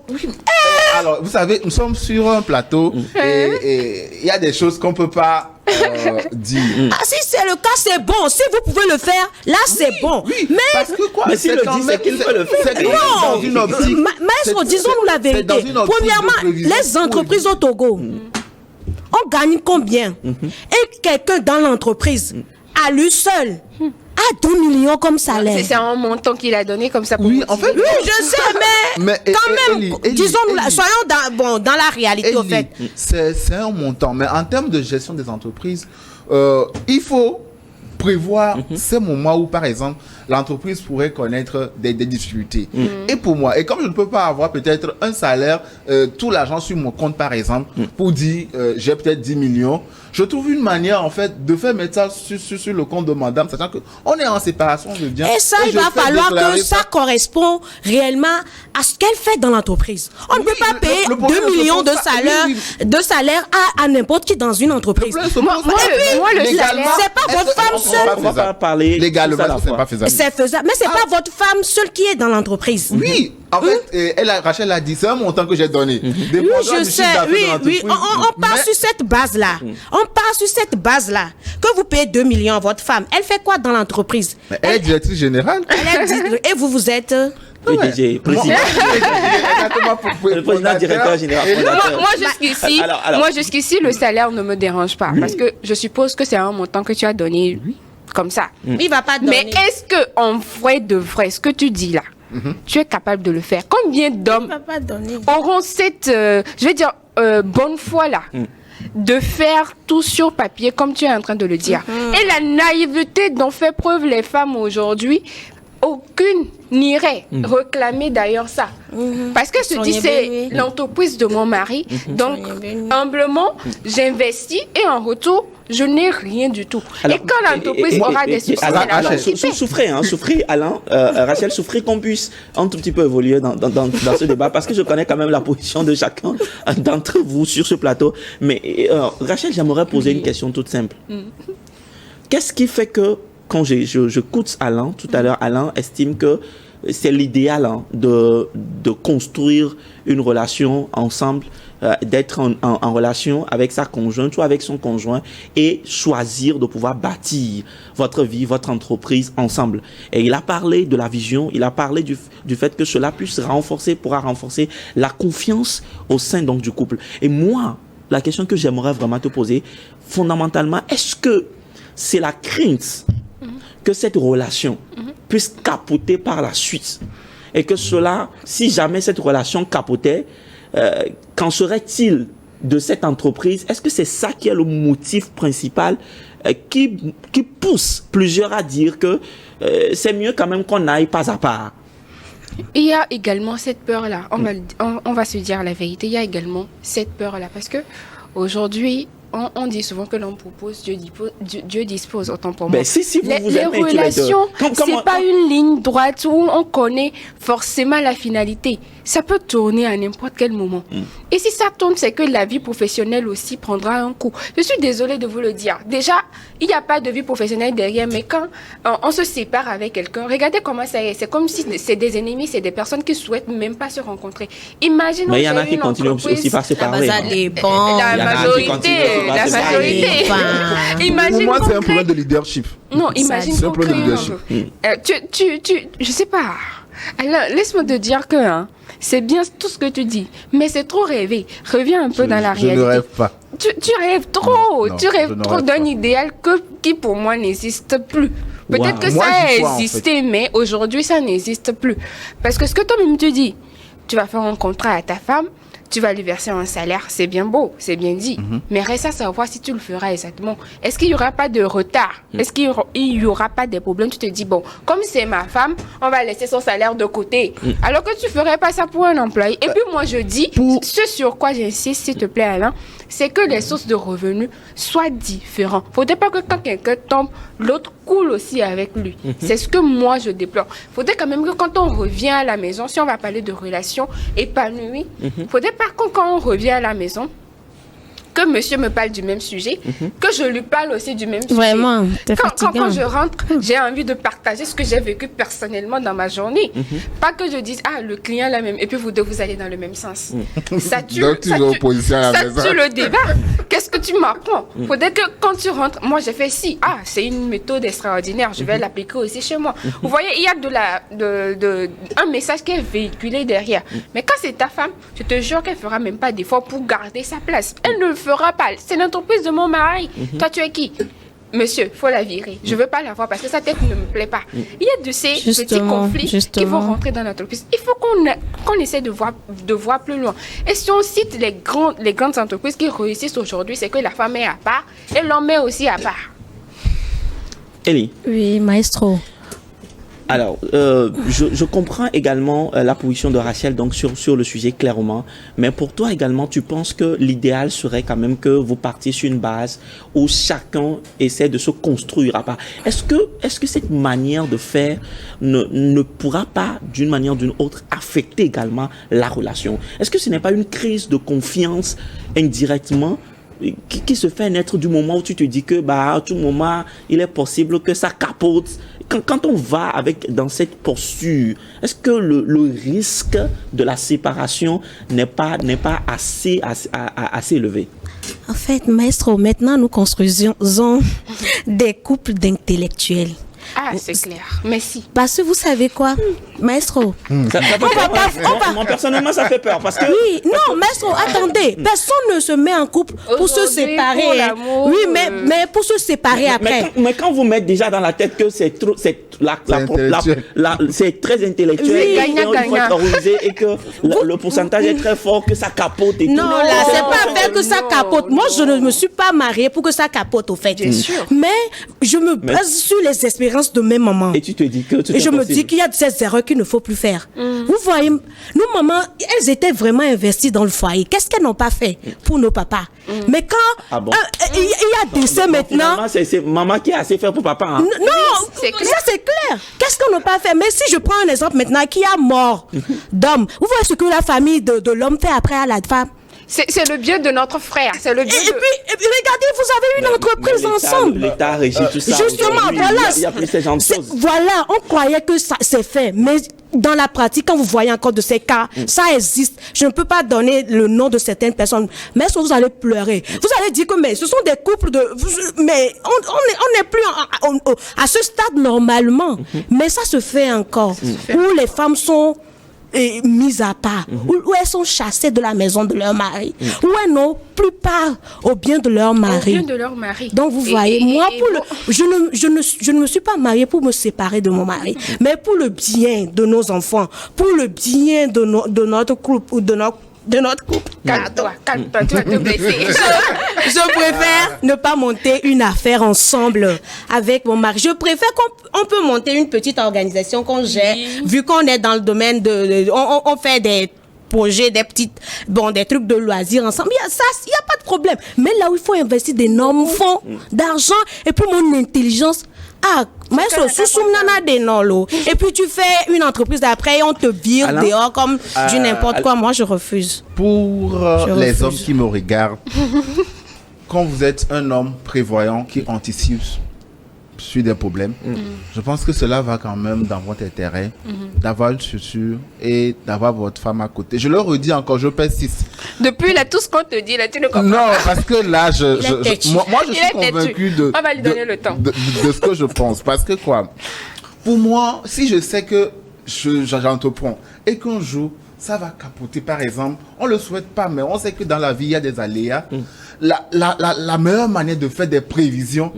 Speaker 2: Alors, vous savez, nous sommes sur un plateau et il y a des choses qu'on ne peut pas dire.
Speaker 4: Ah, si c'est le cas, c'est bon. Si vous pouvez le faire, là, c'est bon.
Speaker 2: Oui,
Speaker 4: Mais
Speaker 2: parce que quoi?
Speaker 1: Mais s'il le
Speaker 2: quand
Speaker 1: dit,
Speaker 2: même-
Speaker 1: c'est qu'il peut le faire.
Speaker 2: c'est
Speaker 4: non,
Speaker 2: dans une optique.
Speaker 4: Maestro, disons-nous la
Speaker 2: c'est dans
Speaker 4: vérité.
Speaker 2: une optique de
Speaker 4: Premièrement,
Speaker 2: prévision.
Speaker 4: les entreprises au Togo, on gagne combien? Et quelqu'un dans l'entreprise, à lui seul, a 2 millions comme salaire.
Speaker 3: c'est un montant qu'il a donné comme ça pour
Speaker 2: Oui, en
Speaker 3: motiver.
Speaker 2: fait,
Speaker 4: Oui, je sais, mais quand même,
Speaker 2: Ellie,
Speaker 4: disons-nous,
Speaker 2: Ellie,
Speaker 4: soyons dans la réalité, au
Speaker 2: Ellie,
Speaker 4: fait.
Speaker 2: c'est un montant, mais en termes de gestion des entreprises, il faut prévoir ces moments où, par exemple, l'entreprise pourrait connaître des difficultés. Et pour moi, et comme je ne peux pas avoir peut-être un salaire, tout l'argent sur mon compte, par exemple, pour dire j'ai peut-être 10 millions, je trouve une manière, en fait, de faire mettre ça sur le compte de madame, sachant qu'on est en séparation de biens.
Speaker 4: Et ça, il
Speaker 2: je
Speaker 4: va
Speaker 2: fais
Speaker 4: falloir que
Speaker 2: déclarer
Speaker 4: ça correspond réellement à ce qu'elle fait dans l'entreprise. On ne
Speaker 2: Oui,
Speaker 4: peut pas
Speaker 2: le
Speaker 4: payer
Speaker 2: problème
Speaker 4: 2
Speaker 2: se
Speaker 4: millions de
Speaker 2: pose pas.
Speaker 4: salaire,
Speaker 2: Oui,
Speaker 4: à n'importe qui dans une entreprise.
Speaker 2: Le problème se
Speaker 3: Moi,
Speaker 2: pose
Speaker 3: moi,
Speaker 2: pas.
Speaker 3: le- moi, le
Speaker 2: Légalement,
Speaker 3: salaire,
Speaker 4: c'est pas votre
Speaker 2: est-ce que-
Speaker 4: femme
Speaker 2: on
Speaker 4: seule.
Speaker 2: va
Speaker 1: On va pas parler
Speaker 2: légalement,
Speaker 1: tout ça à la
Speaker 2: c'est
Speaker 1: fois.
Speaker 2: pas faisable.
Speaker 4: C'est faisable. Mais c'est pas votre femme seule qui est dans l'entreprise.
Speaker 2: Oui, en fait, Rachel a dit, c'est un montant que j'ai donné.
Speaker 4: Oui, je sais. Oui, on part sur cette base-là. On part sur cette base-là. Que vous payez 2 millions à votre femme. Elle fait quoi dans l'entreprise?
Speaker 2: Elle est directrice générale.
Speaker 4: Elle est et vous êtes...
Speaker 1: PDG, président. Le président, directeur général, fondateur.
Speaker 3: Moi, jusqu'ici,
Speaker 1: Alors.
Speaker 3: moi, jusqu'ici, le salaire ne me dérange pas. Parce que je suppose que c'est un montant que tu as donné comme ça.
Speaker 4: Il va pas donner.
Speaker 3: Mais est-ce que en vrai de vrai, ce que tu dis là, tu es capable de le faire? Combien
Speaker 4: Il
Speaker 3: d'hommes
Speaker 4: va pas donner.
Speaker 3: auront cette, je vais dire, bonne foi là, de faire tout sur papier comme tu es en train de le dire? Et la naïveté dont fait preuve les femmes aujourd'hui, aucune n'irait réclamer d'ailleurs ça. Parce que se dit,
Speaker 4: Sonia
Speaker 3: c'est
Speaker 4: Béni.
Speaker 3: l'entreprise de mon mari. Donc,
Speaker 4: Sonia Béni.
Speaker 3: humblement, j'investis et en retour, je n'ai rien du tout.
Speaker 1: Alors,
Speaker 3: et quand l'entreprise aura des succès, c'est
Speaker 1: alors,
Speaker 3: l'argent qui paie.
Speaker 1: souffrez, Alain, Rachel, souffrez qu'on puisse un tout petit peu évoluer dans ce débat, parce que je connais quand même la position de chacun d'entre vous sur ce plateau. Mais Rachel, j'aimerais poser une question toute simple. Qu'est-ce qui fait que, quand j'écoute Alain, tout à l'heure, Alain estime que c'est l'idéal de construire une relation ensemble, d'être en relation avec sa conjointe ou avec son conjoint et choisir de pouvoir bâtir votre vie, votre entreprise ensemble. Et il a parlé de la vision, il a parlé du fait que cela pourra renforcer la confiance au sein donc du couple. Et moi, la question que j'aimerais vraiment te poser, fondamentalement, est-ce que c'est la crainte que cette relation puisse capoter par la suite et que cela, si jamais cette relation capotait, qu'en serait-il de cette entreprise? Est-ce que c'est ça qui est le motif principal qui pousse plusieurs à dire que c'est mieux quand même qu'on aille pas à part?
Speaker 3: Il y a également cette peur-là. On va se dire la vérité. Il y a également cette peur-là. Parce que aujourd'hui, on dit souvent que l'homme propose, Dieu dispose, autant pour moi.
Speaker 1: Ben, si vous
Speaker 3: les
Speaker 1: aimez tous les deux.
Speaker 3: relations,
Speaker 1: Comment-
Speaker 3: c'est pas une ligne droite où on connaît forcément la finalité. Ça peut tourner à n'importe quel moment. Et si ça tourne, c'est que la vie professionnelle aussi prendra un coup. Je suis désolée de vous le dire. Déjà, il n'y a pas de vie professionnelle derrière, mais quand on se sépare avec quelqu'un, regardez comment ça est. C'est comme si c'est des ennemis, c'est des personnes qui souhaitent même pas se rencontrer. Imaginons
Speaker 1: Mais il y en a
Speaker 3: j'ai
Speaker 1: qui
Speaker 3: une
Speaker 1: continuent
Speaker 3: entreprise-
Speaker 1: aussi par se
Speaker 4: Ah bah,
Speaker 1: parler.
Speaker 4: ça dépend.
Speaker 3: La
Speaker 1: Il y en a qui
Speaker 3: majorité,
Speaker 1: continuent
Speaker 3: la
Speaker 1: à se
Speaker 3: majorité.
Speaker 4: parler.
Speaker 3: Imagine
Speaker 2: Pour moi,
Speaker 3: qu'on
Speaker 2: c'est un
Speaker 3: crée-
Speaker 2: problème de leadership.
Speaker 3: Non, imagine
Speaker 2: c'est un
Speaker 3: qu'on
Speaker 2: problème de
Speaker 3: crée
Speaker 2: leadership.
Speaker 3: je sais pas. Alors, laisse-moi te dire que c'est bien tout ce que tu dis, mais c'est trop rêvé. Reviens un peu dans la
Speaker 2: Je
Speaker 3: réalité.
Speaker 2: ne rêve pas.
Speaker 3: Tu rêves trop.
Speaker 2: Non,
Speaker 3: tu
Speaker 2: je
Speaker 3: rêves
Speaker 2: ne
Speaker 3: trop
Speaker 2: rêve
Speaker 3: d'un
Speaker 2: pas.
Speaker 3: idéal qui pour moi n'existe plus. Peut-être
Speaker 1: Wow.
Speaker 3: que
Speaker 2: Moi,
Speaker 3: ça
Speaker 2: j'y
Speaker 3: a
Speaker 2: crois, en fait.
Speaker 3: existé, mais aujourd'hui, ça n'existe plus. Parce que ce que toi-même tu dis, tu vas faire un contrat à ta femme, tu vas lui verser un salaire, c'est bien beau, c'est bien dit. Mais reste à savoir si tu le feras exactement. Est-ce qu'il n'y aura pas de retard? Est-ce qu'il y aura pas des problèmes? Tu te dis, bon, comme c'est ma femme, on va laisser son salaire de côté. Alors que tu ferais pas ça pour un employé. Et puis moi, je dis, ce sur quoi j'insiste, s'il te plaît, Alain, c'est que les sources de revenus soient différentes. Faudrait pas que quand quelqu'un tombe, l'autre coule aussi avec lui. C'est ce que moi, je déplore. Faudrait quand même que quand on revient à la maison, si on va parler de relations épanouies, faudrait pas que quand on revient à la maison, que monsieur me parle du même sujet, que je lui parle aussi du même sujet.
Speaker 4: Vraiment,
Speaker 3: quand je rentre, j'ai envie de partager ce que j'ai vécu personnellement dans ma journée. Pas que je dise, ah, le client là même, et puis vous deux, vous allez dans le même sens. Ça tue,
Speaker 2: Donc, tu es opposition à la
Speaker 3: ça
Speaker 2: maison.
Speaker 3: tue le débat. Qu'est-ce que tu m'apprends? Faudrait que quand tu rentres, moi j'ai fait si, ah, c'est une méthode extraordinaire, je vais l'appliquer aussi chez moi. Vous voyez, il y a un message qui est véhiculé derrière. Mais quand c'est ta femme, je te jure qu'elle fera même pas d'effort pour garder sa place. Elle ne le fera pas. C'est l'entreprise de mon mari. Toi, tu es qui? Monsieur, faut la virer. Je veux pas la voir parce que sa tête ne me plaît pas. Il y a de ces petits conflits qui vont rentrer dans l'entreprise. Il faut qu'on essaie de voir plus loin. Et si on cite les grandes entreprises qui réussissent aujourd'hui, c'est que la femme est à part et l'homme est aussi à part.
Speaker 1: Ellie.
Speaker 4: Oui, maestro.
Speaker 1: Alors, je comprends également la position de Rachel donc sur le sujet clairement, mais pour toi également, tu penses que l'idéal serait quand même que vous partiez sur une base où chacun essaie de se construire à part. Est-ce que cette manière de faire ne pourra pas, d'une manière ou d'une autre, affecter également la relation? Est-ce que ce n'est pas une crise de confiance indirectement qui se fait naître du moment où tu te dis que à tout moment il est possible que ça capote? Quand on va dans cette posture, est-ce que le risque de la séparation n'est pas assez élevé?
Speaker 4: En fait, maestro, maintenant nous construisons des couples d'intellectuels.
Speaker 3: Ah, c'est clair. Merci.
Speaker 4: Parce que vous savez quoi, maestro?
Speaker 1: Ça fait peur. Moi, personnellement, ça fait peur parce que...
Speaker 4: Oui, non, maestro, attendez. Personne ne se met en couple pour se séparer.
Speaker 3: Pour l'amour,
Speaker 4: oui, mais pour se séparer après.
Speaker 1: Mais quand vous mettez déjà dans la tête que c'est très intellectuel,
Speaker 4: Oui.
Speaker 1: et il faut être organisé et que le pourcentage est très fort, que ça capote et tout.
Speaker 4: Non, là, c'est pas fait que ça capote. Moi, je ne me suis pas mariée pour que ça capote, au fait.
Speaker 3: Bien sûr.
Speaker 4: Mais je me base sur les expériences de mes mamans.
Speaker 1: Et tu te dis que...
Speaker 4: Et je me dis qu'il y a ces erreurs qu'il ne faut plus faire. Vous voyez, nos mamans, elles étaient vraiment investies dans le foyer. Qu'est-ce qu'elles n'ont pas fait pour nos papas? Mais quand il y a décès maintenant...
Speaker 1: C'est maman qui a assez fait pour papa. Hein?
Speaker 4: Non,
Speaker 3: c'est clair.
Speaker 4: ça c'est clair. Qu'est-ce qu'on n'a pas fait? Mais si je prends un exemple maintenant qui a mort d'homme, vous voyez ce que la famille de l'homme fait après à la femme?
Speaker 3: C'est le bien de notre frère. C'est le bien
Speaker 4: Et puis, regardez, vous avez une entreprise ensemble.
Speaker 1: L'État régit tout ça.
Speaker 4: Justement, voilà.
Speaker 1: Il y a plus ce genre de choses.
Speaker 4: Voilà, on croyait que ça c'est fait, mais dans la pratique, quand vous voyez encore de ces cas, ça existe. Je ne peux pas donner le nom de certaines personnes, mais est-ce que vous allez pleurer? Vous allez dire que mais ce sont des couples de... Mais on n'est plus à ce stade normalement. Mais ça se fait encore. Où les femmes sont... mises à part, où elles sont chassées de la maison de leur mari, où elles n'ont plus part au bien de leur mari.
Speaker 3: Au bien de leur mari.
Speaker 4: Donc vous voyez, moi, je ne me suis pas mariée pour me séparer de mon mari, mais pour le bien de nos enfants, pour le bien de notre couple ou de notre couple.
Speaker 3: Calme-toi, tu vas te blesser.
Speaker 4: Je préfère ne pas monter une affaire ensemble avec mon mari. Je préfère qu'on peut monter une petite organisation qu'on gère, vu qu'on est dans le domaine on fait des projets, des trucs de loisirs ensemble. Il y a pas de problème. Mais là où il faut investir d'énormes fonds d'argent et puis mon intelligence. Maestro, et puis tu fais une entreprise d'après et on te vire
Speaker 2: Alain,
Speaker 4: dehors comme du n'importe quoi. Moi, je refuse.
Speaker 2: Pour
Speaker 4: Je
Speaker 2: les
Speaker 4: refuse.
Speaker 2: hommes qui me regardent, quand vous êtes un homme prévoyant qui anticipe sur des problèmes, je pense que cela va quand même dans votre intérêt d'avoir une structure et d'avoir votre femme à côté. Je le redis encore, je pèse 6.
Speaker 3: Depuis là, tout ce qu'on te dit, là, tu ne comprends
Speaker 2: Non,
Speaker 3: pas.
Speaker 2: parce que là, moi, je
Speaker 3: Il
Speaker 2: suis
Speaker 3: est têtu.
Speaker 2: convaincu de
Speaker 3: On va lui donner le temps.
Speaker 2: de ce que je pense. Parce que quoi, pour moi, si je sais que j'entreprends et qu'un jour, ça va capoter, par exemple, on ne le souhaite pas, mais on sait que dans la vie, il y a des aléas. La meilleure manière de faire des prévisions,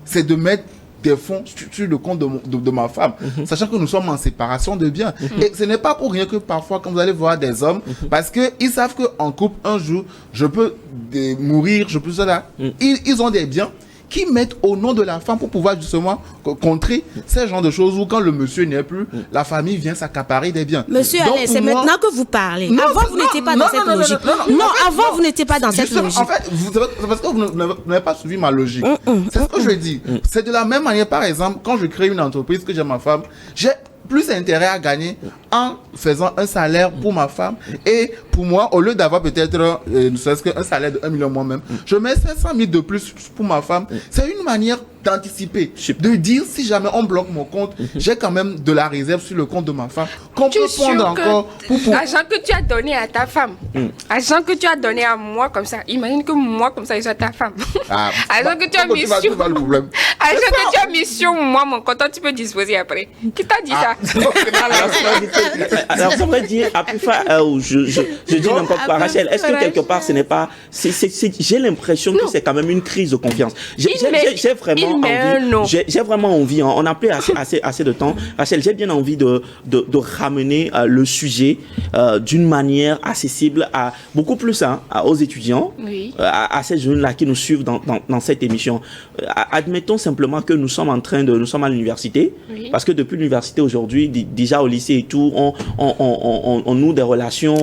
Speaker 2: c'est de mettre des fonds sur le compte de ma femme, sachant que nous sommes en séparation de biens. Et ce n'est pas pour rien que parfois, quand vous allez voir des hommes, parce qu'ils savent qu'en couple, un jour, je peux mourir, je peux cela. Ils ont des biens qui mettent au nom de la femme pour pouvoir justement contrer ces genres de choses où quand le monsieur n'est plus, la famille vient s'accaparer des biens.
Speaker 4: Monsieur
Speaker 2: Donc,
Speaker 4: Alain,
Speaker 2: pour
Speaker 4: c'est
Speaker 2: moi-
Speaker 4: maintenant que vous parlez.
Speaker 2: Non,
Speaker 4: Avant, vous
Speaker 2: non,
Speaker 4: n'étiez pas
Speaker 2: non,
Speaker 4: dans cette
Speaker 2: non, non,
Speaker 4: logique.
Speaker 2: non,
Speaker 4: Non,
Speaker 2: en fait,
Speaker 4: avant, vous n'étiez pas dans cette
Speaker 2: Justement,
Speaker 4: logique.
Speaker 2: En fait, c'est parce que vous n'avez pas suivi ma logique. C'est ce que je dis. C'est de la même manière, par exemple, quand je crée une entreprise, que j'ai ma femme, j'ai plus intérêt à gagner en faisant un salaire pour ma femme. Et pour moi, au lieu d'avoir peut-être ne serait-ce qu'un salaire de 1 million moi-même, je mets 500 000 de plus pour ma femme. C'est une manière d'anticiper, de dire si jamais on bloque mon compte, j'ai quand même de la réserve sur le compte de ma femme qu'on
Speaker 3: Tu
Speaker 2: peut
Speaker 3: es sûr
Speaker 2: prendre encore
Speaker 3: que l'argent que tu as donné à ta femme, l'argent que tu as donné à moi comme ça, imagine que moi comme ça, je sois ta femme. Argent que tu as mis sur...
Speaker 2: tu vas le problème.
Speaker 3: Argent que tu as mis sur moi, mon compte, tu peux disposer après. Qui t'a dit ça?
Speaker 1: Alors, ça veut dire, à plus faire, je dis n'importe quoi. Rachel, est-ce que quelque part, ce n'est pas. J'ai l'impression que c'est quand même une crise de confiance. J'ai vraiment envie, on n'a plus assez de temps. Rachel, j'ai bien envie de ramener le sujet d'une manière accessible à beaucoup plus aux étudiants,
Speaker 3: Oui.
Speaker 1: à ces jeunes-là qui nous suivent dans cette émission. Admettons simplement que nous sommes à l'université,
Speaker 3: Oui.
Speaker 1: parce que depuis l'université aujourd'hui, déjà au lycée et tout, on noue des relations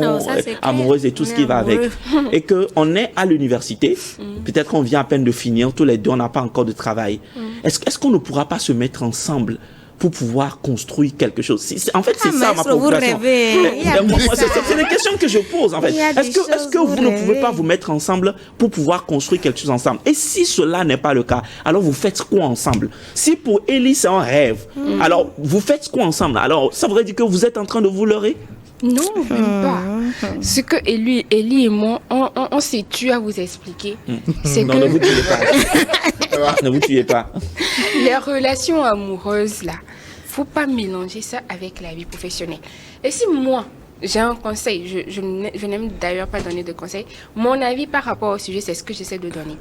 Speaker 1: amoureuses et tout ce qui va avec. Et qu'on est à l'université, peut-être qu'on vient à peine de finir, tous les deux, on n'a pas encore de travail. Est-ce qu'on ne pourra pas se mettre ensemble pour pouvoir construire quelque chose? En fait, c'est ça ma préoccupation. C'est les questions que je pose, en fait. Est-ce que vous ne pouvez pas vous mettre ensemble pour pouvoir construire quelque chose ensemble? Et si cela n'est pas le cas, alors vous faites quoi ensemble? Si pour Élie, c'est un rêve, alors vous faites quoi ensemble? Alors, ça voudrait dire que vous êtes en train de vous leurrer?
Speaker 3: Non, même pas. Ce que Élie et moi, on s'est tué à vous expliquer. C'est
Speaker 1: Non,
Speaker 3: que
Speaker 1: ne vous tuez pas. Ne vous tuez pas.
Speaker 3: les relations amoureuses, là, faut pas mélanger ça avec la vie professionnelle. Et si moi, j'ai un conseil, je n'aime d'ailleurs pas donner de conseils, mon avis par rapport au sujet, c'est ce que j'essaie de donner.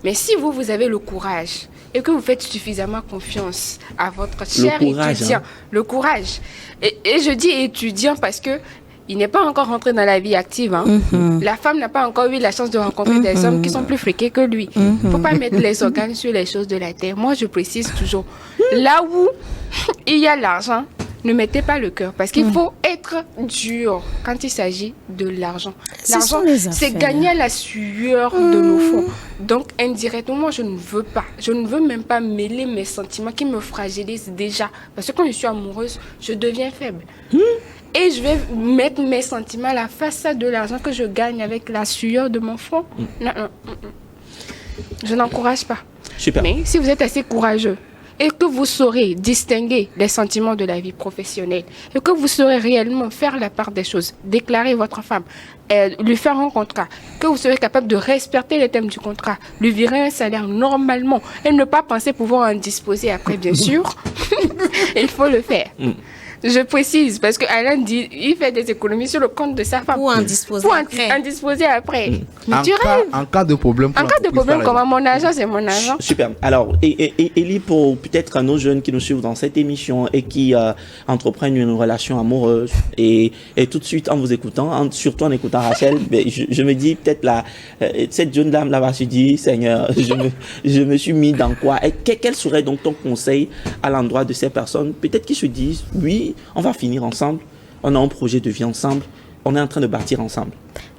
Speaker 3: Mais si vous avez le courage et que vous faites suffisamment confiance à votre cher étudiant, le courage, et je dis étudiant parce que il n'est pas encore rentré dans la vie active. La femme n'a pas encore eu la chance de rencontrer des hommes qui sont plus fréqués que lui. Il ne faut pas mettre les organes sur les choses de la terre. Moi, je précise toujours, là où il y a l'argent, ne mettez pas le cœur, parce qu'il faut être dur quand il s'agit de l'argent. L'argent, c'est gagner à la sueur de nos fonds. Donc, indirectement, moi, je ne veux pas. Je ne veux même pas mêler mes sentiments qui me fragilisent déjà. Parce que quand je suis amoureuse, je deviens faible. Et je vais mettre mes sentiments à la face de l'argent que je gagne avec la sueur de mon front. Non. Je n'encourage pas.
Speaker 1: Super.
Speaker 3: Mais si vous êtes assez courageux, et que vous saurez distinguer les sentiments de la vie professionnelle, et que vous saurez réellement faire la part des choses, déclarer votre femme, lui faire un contrat, que vous serez capable de respecter les thèmes du contrat, lui virer un salaire normalement, et ne pas penser pouvoir en disposer après, bien sûr, il faut le faire. Je précise, parce que Alain dit, il fait des économies sur le compte de sa femme.
Speaker 4: Pour en disposer
Speaker 3: après. Mais
Speaker 2: En cas de problème.
Speaker 3: En cas de problème, comment mon argent, c'est mon argent.
Speaker 1: Super. Alors, Élie, pour peut-être nos jeunes qui nous suivent dans cette émission et qui entreprennent une relation amoureuse, et tout de suite en vous écoutant, surtout en écoutant Rachel, je me dis peut-être cette jeune dame là-bas se dit, Seigneur, je me suis mis dans quoi? Et quel serait donc ton conseil à l'endroit de ces personnes, peut-être qui se disent, oui, on va finir ensemble, on a un projet de vie ensemble, on est en train de bâtir ensemble.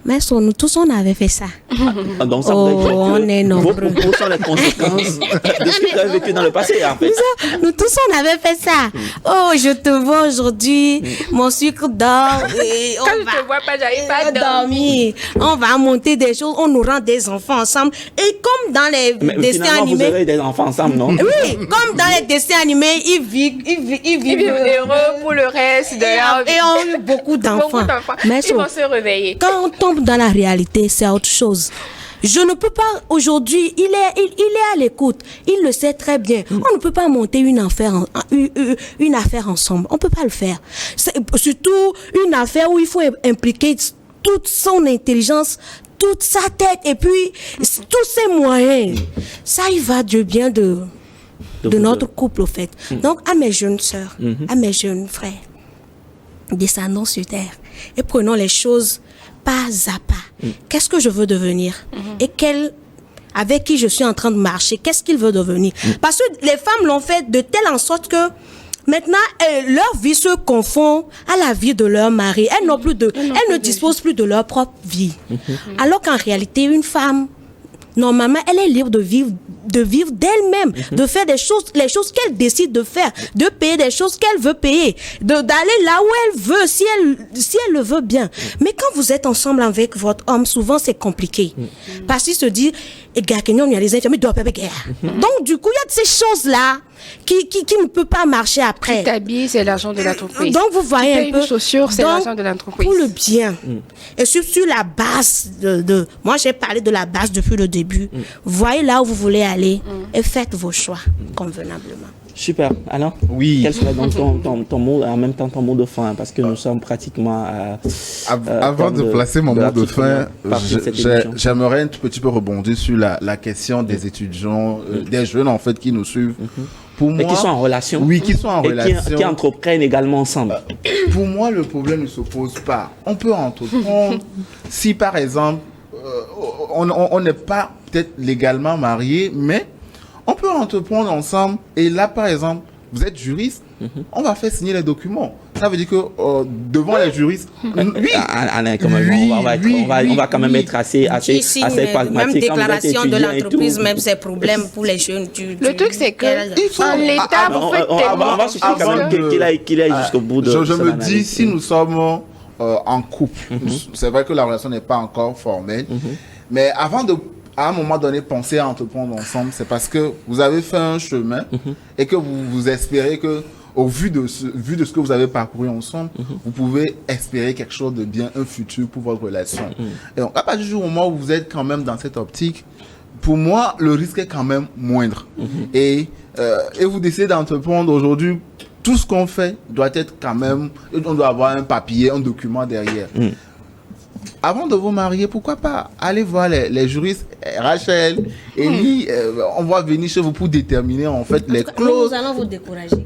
Speaker 4: Mais nous tous, on avait fait ça.
Speaker 1: Donc, ça veut dire que
Speaker 4: on est nombreux.
Speaker 1: vos propos sont les conséquences de ce que tu as vécu dans le passé, en fait.
Speaker 4: Nous tous, on avait fait ça. Oh, je te vois aujourd'hui, mon sucre d'or.
Speaker 3: Quand je te vois pas, j'arrive pas à dormir.
Speaker 4: On va monter des choses, on nous rend des enfants ensemble. Et comme dans les dessins animés.
Speaker 1: Vous aurez des enfants ensemble, non?
Speaker 4: Oui, comme dans les dessins animés, ils vivent
Speaker 3: heureux pour le reste de leur vie.
Speaker 4: Et ont eu beaucoup d'enfants.
Speaker 3: Mais ils vont se réveiller.
Speaker 4: Quand on tombe dans la réalité, c'est autre chose. Je ne peux pas, aujourd'hui, il est à l'écoute. Il le sait très bien. On ne peut pas monter une affaire ensemble. On ne peut pas le faire. C'est surtout une affaire où il faut impliquer toute son intelligence, toute sa tête et puis tous ses moyens. Ça, il va de bien de de notre couple, au fait. Donc, à mes jeunes sœurs, à mes jeunes frères, descendons sur terre et prenons les choses pas à pas. Qu'est-ce que je veux devenir? Et avec qui je suis en train de marcher, qu'est-ce qu'il veut devenir? Parce que les femmes l'ont fait de telle en sorte que maintenant, leur vie se confond à la vie de leur mari. Elles ne disposent plus de leur propre vie. Alors qu'en réalité, une femme, normalement, elle est libre de vivre d'elle-même, de faire les choses qu'elle décide de faire, de payer des choses qu'elle veut payer, d'aller là où elle veut, si elle le veut bien. Mais quand vous êtes ensemble avec votre homme, souvent c'est compliqué. Parce qu'il se dit, donc du coup, il y a ces choses-là qui ne peut pas marcher après.
Speaker 3: Tu t'habilles, c'est l'argent de l'entreprise.
Speaker 4: Donc vous voyez un peu.
Speaker 3: Une chaussure, c'est l'argent de l'entreprise.
Speaker 4: Pour le bien. Et sur la base moi j'ai parlé de la base depuis le début. Voyez là où vous voulez aller et faites vos choix convenablement.
Speaker 1: Super. Alors,
Speaker 2: Oui.
Speaker 1: quel serait donc ton mot, en même temps ton mot de fin, parce que nous sommes pratiquement
Speaker 2: Avant de placer mon mot de fin,
Speaker 1: cette émission.
Speaker 2: j'aimerais un tout petit peu rebondir sur la question des étudiants, des jeunes en fait qui nous suivent. Pour moi,
Speaker 1: Et qui sont en relation.
Speaker 2: Oui, qui sont en
Speaker 1: et
Speaker 2: relation.
Speaker 1: qui entreprennent également ensemble.
Speaker 2: Pour moi, le problème ne se pose pas. On peut entreprendre si, par exemple, on n'est pas peut-être légalement marié, mais on peut entreprendre ensemble. Et là, par exemple, vous êtes juriste, on va faire signer les documents. Ça veut dire que devant les juristes, oui,
Speaker 1: Alain, quand même, on va quand même être assez pragmatique.
Speaker 4: Même déclaration de l'entreprise, même ses problèmes pour les jeunes.
Speaker 3: Le truc, c'est que en l'état, vous faites tellement.
Speaker 1: On va souffrir quand même qu'il aille jusqu'au bout de
Speaker 2: je me
Speaker 1: son
Speaker 2: dis,
Speaker 1: analyse.
Speaker 2: si nous sommes en couple, c'est vrai que la relation n'est pas encore formelle, mais avant de, à un moment donné, penser à entreprendre ensemble, c'est parce que vous avez fait un chemin et que vous espérez que, au vu de ce que vous avez parcouru ensemble, vous pouvez espérer quelque chose de bien, un futur pour votre relation. Et donc, à partir du moment où vous êtes quand même dans cette optique, pour moi, le risque est quand même moindre. Et vous décidez d'entreprendre aujourd'hui, tout ce qu'on fait doit être quand même, on doit avoir un papier, un document derrière. Avant de vous marier, pourquoi pas aller voir les juristes, Rachel, Elie, on va venir chez vous pour déterminer en fait les clauses.
Speaker 4: Nous allons vous décourager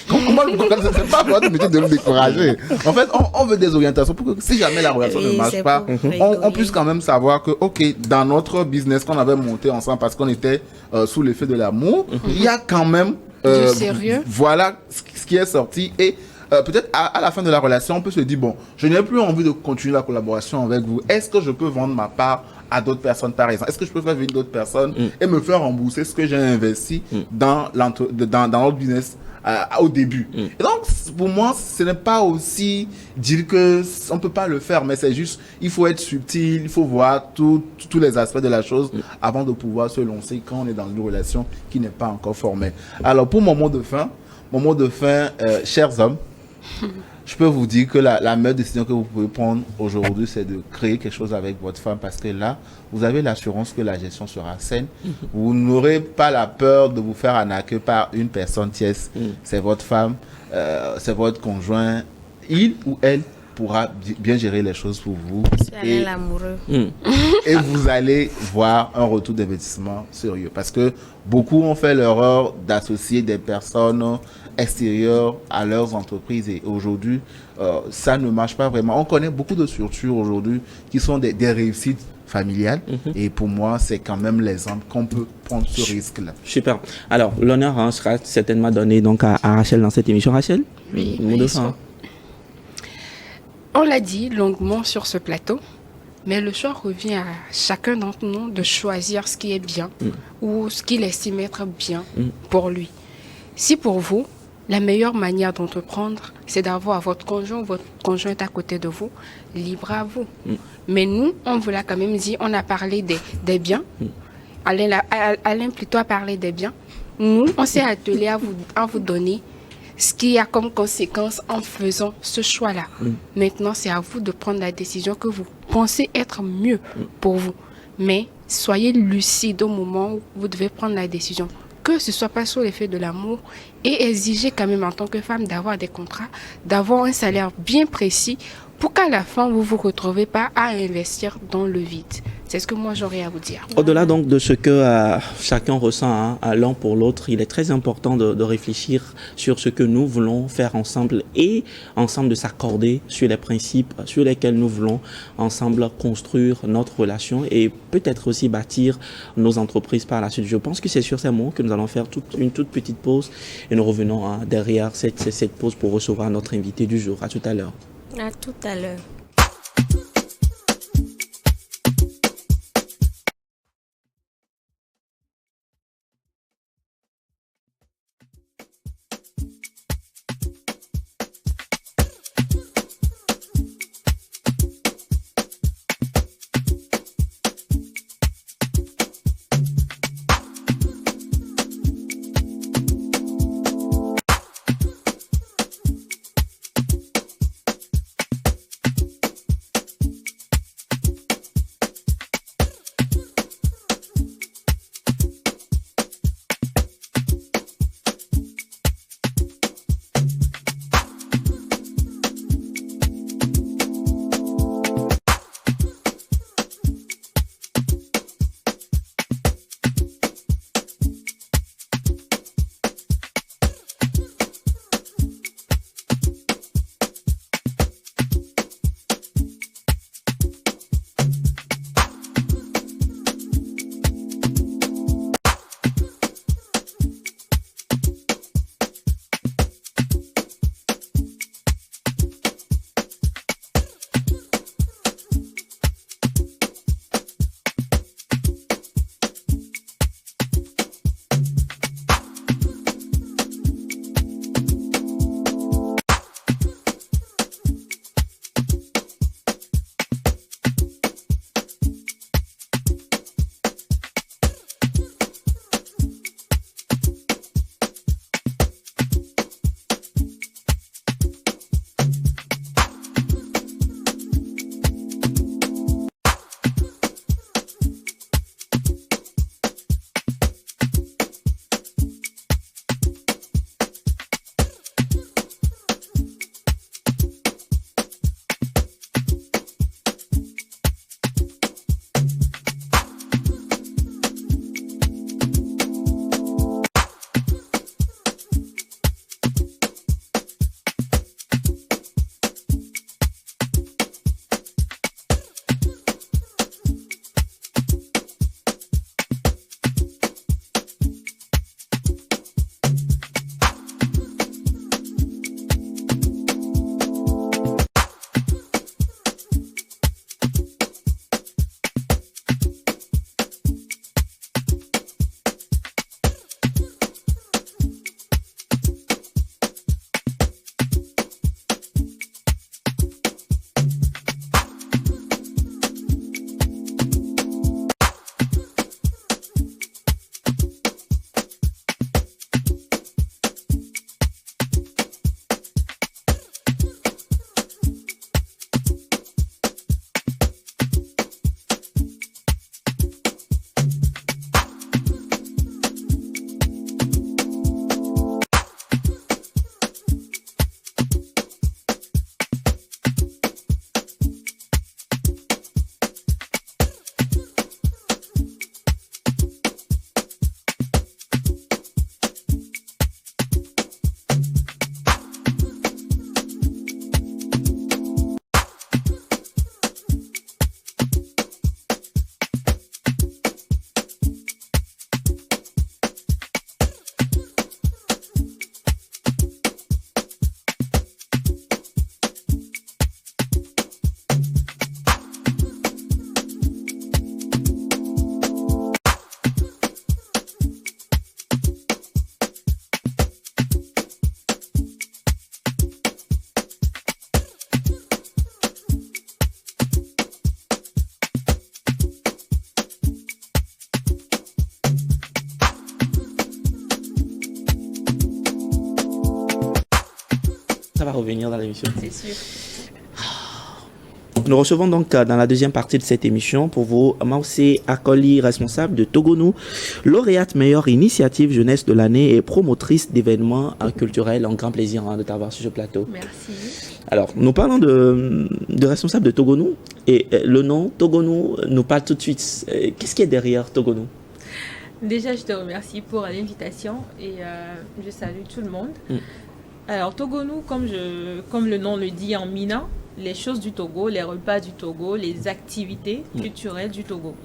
Speaker 4: quand même.
Speaker 2: C'est pas votre métier de nous décourager. En fait, on veut des orientations pour que si jamais la relation ne marche pas, on puisse quand même savoir que, ok, dans notre business qu'on avait monté ensemble parce qu'on était sous l'effet de l'amour, il y a quand même
Speaker 3: Du sérieux.
Speaker 2: Voilà ce qui est sorti et peut-être à la fin de la relation, on peut se dire, bon, je n'ai plus envie de continuer la collaboration avec vous. Est-ce que je peux vendre ma part à d'autres personnes, par exemple? Est-ce que je peux faire venir d'autres personnes et me faire rembourser ce que j'ai investi dans notre business au début? Et donc, pour moi, ce n'est pas aussi dire que on peut pas le faire, mais c'est juste, il faut être subtil, il faut voir tous les aspects de la chose avant de pouvoir se lancer quand on est dans une relation qui n'est pas encore formelle. Alors, pour mon mot de fin, chers hommes, je peux vous dire que la meilleure décision que vous pouvez prendre aujourd'hui, c'est de créer quelque chose avec votre femme parce que là, vous avez l'assurance que la gestion sera saine. Vous n'aurez pas la peur de vous faire arnaquer par une personne tierce. C'est votre femme, c'est votre conjoint. Il ou elle pourra bien gérer les choses pour vous.
Speaker 4: C'est l'amoureux.
Speaker 2: Et vous allez voir un retour d'investissement sérieux. Parce que beaucoup ont fait l'erreur d'associer des personnes extérieures à leurs entreprises. Et aujourd'hui, ça ne marche pas vraiment. On connaît beaucoup de structures aujourd'hui qui sont des réussites familiales. Et pour moi, c'est quand même l'exemple qu'on peut prendre ce risque-là.
Speaker 1: Super. Alors, l'honneur sera certainement donné donc à Rachel dans cette émission. Rachel,
Speaker 3: Oui,
Speaker 1: mot de fin.
Speaker 3: On l'a dit longuement sur ce plateau, mais le choix revient à chacun d'entre nous de choisir ce qui est bien ou ce qu'il estime être bien pour lui. Si pour vous, la meilleure manière d'entreprendre, c'est d'avoir votre conjoint ou votre conjointe à côté de vous, libre à vous. Mais nous, on vous l'a quand même dit, on a parlé des biens. Alain plutôt a parlé des biens. Nous, on s'est attelé à vous donner ce qui a comme conséquence en faisant ce choix-là. Maintenant, c'est à vous de prendre la décision que vous pensez être mieux pour vous. Mais soyez lucide au moment où vous devez prendre la décision. Que ce ne soit pas sous l'effet de l'amour et exigez quand même en tant que femme d'avoir des contrats, d'avoir un salaire bien précis pour qu'à la fin, vous ne vous retrouvez pas à investir dans le vide. C'est ce que moi j'aurais à vous dire.
Speaker 1: Au-delà donc de ce que chacun ressent l'un pour l'autre, il est très important de réfléchir sur ce que nous voulons faire ensemble et ensemble de s'accorder sur les principes sur lesquels nous voulons ensemble construire notre relation et peut-être aussi bâtir nos entreprises par la suite. Je pense que c'est sur ces mots que nous allons faire une toute petite pause et nous revenons derrière cette pause pour recevoir notre invité du jour. À tout à l'heure.
Speaker 4: À tout à l'heure.
Speaker 1: Ça va revenir dans l'émission.
Speaker 3: C'est sûr.
Speaker 1: Nous recevons donc dans la deuxième partie de cette émission pour vous Mausé Akoli, responsable de Togonou, lauréate meilleure initiative jeunesse de l'année et promotrice d'événements culturels. Un grand plaisir de t'avoir sur ce plateau.
Speaker 3: Merci.
Speaker 1: Alors, nous parlons de responsable de Togonou et le nom Togonou nous parle tout de suite. Qu'est-ce qui est derrière Togonou?
Speaker 5: Déjà, je te remercie pour l'invitation et je salue tout le monde. Alors, Togonou, comme le nom le dit en mina, les choses du Togo, les repas du Togo, les activités culturelles du Togo.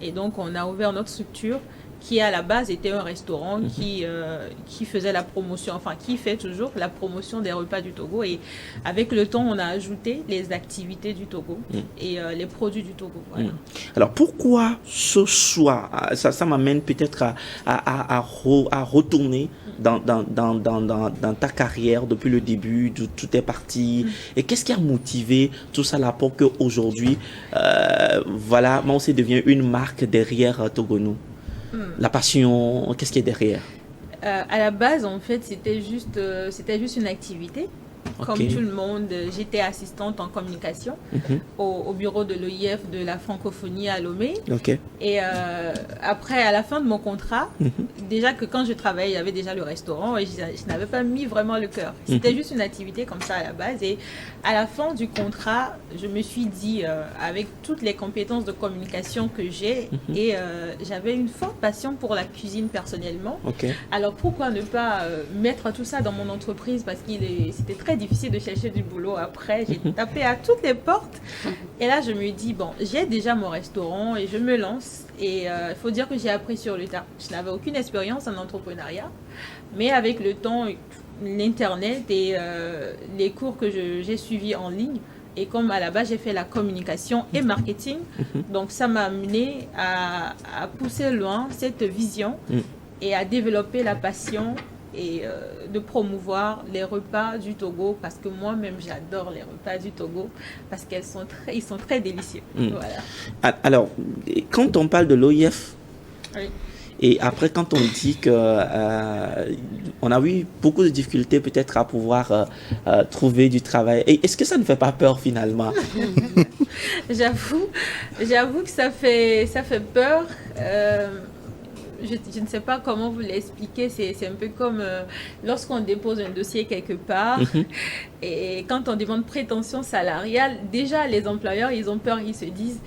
Speaker 5: Et donc, on a ouvert notre structure qui à la base était un restaurant qui faisait la promotion, enfin qui fait toujours la promotion des repas du Togo. Et avec le temps, on a ajouté les activités du Togo et les produits du Togo. Voilà.
Speaker 1: Alors pourquoi ce choix? Ça m'amène peut-être à retourner dans ta carrière depuis le début, d'où tout est parti. Et qu'est-ce qui a motivé tout ça là pour qu'aujourd'hui, voilà, Mausé devient une marque derrière Togonou? La passion, qu'est-ce qui est derrière?
Speaker 5: À la base, en fait, c'était juste une activité. Comme tout le monde, j'étais assistante en communication au bureau de l'OIF de la francophonie à Lomé. Et après, à la fin de mon contrat, déjà que quand je travaillais, il y avait déjà le restaurant et je n'avais pas mis vraiment le cœur. C'était juste une activité comme ça à la base. Et à la fin du contrat, je me suis dit, avec toutes les compétences de communication que j'ai, et j'avais une forte passion pour la cuisine personnellement. Alors pourquoi ne pas mettre tout ça dans mon entreprise, parce que c'était très difficile de chercher du boulot après. J'ai tapé à toutes les portes. Et là, je me dis, bon, j'ai déjà mon restaurant et je me lance. Et il faut dire que j'ai appris sur le tas. Je n'avais aucune expérience en entrepreneuriat. Mais avec le temps, l'Internet et les cours que j'ai suivis en ligne, et comme à la base, j'ai fait la communication et marketing, donc ça m'a amené à pousser loin cette vision et à développer la passion et de promouvoir les repas du Togo, parce que moi-même j'adore les repas du Togo parce ils sont très délicieux. Voilà.
Speaker 1: Alors, quand on parle de l'OIF, et après quand on dit que on a eu beaucoup de difficultés peut-être à pouvoir trouver du travail, est-ce que ça ne fait pas peur finalement?
Speaker 5: J'avoue que ça fait peur. Je ne sais pas comment vous l'expliquer. C'est un peu comme lorsqu'on dépose un dossier quelque part et quand on demande prétention salariale, déjà les employeurs, ils ont peur, ils se disent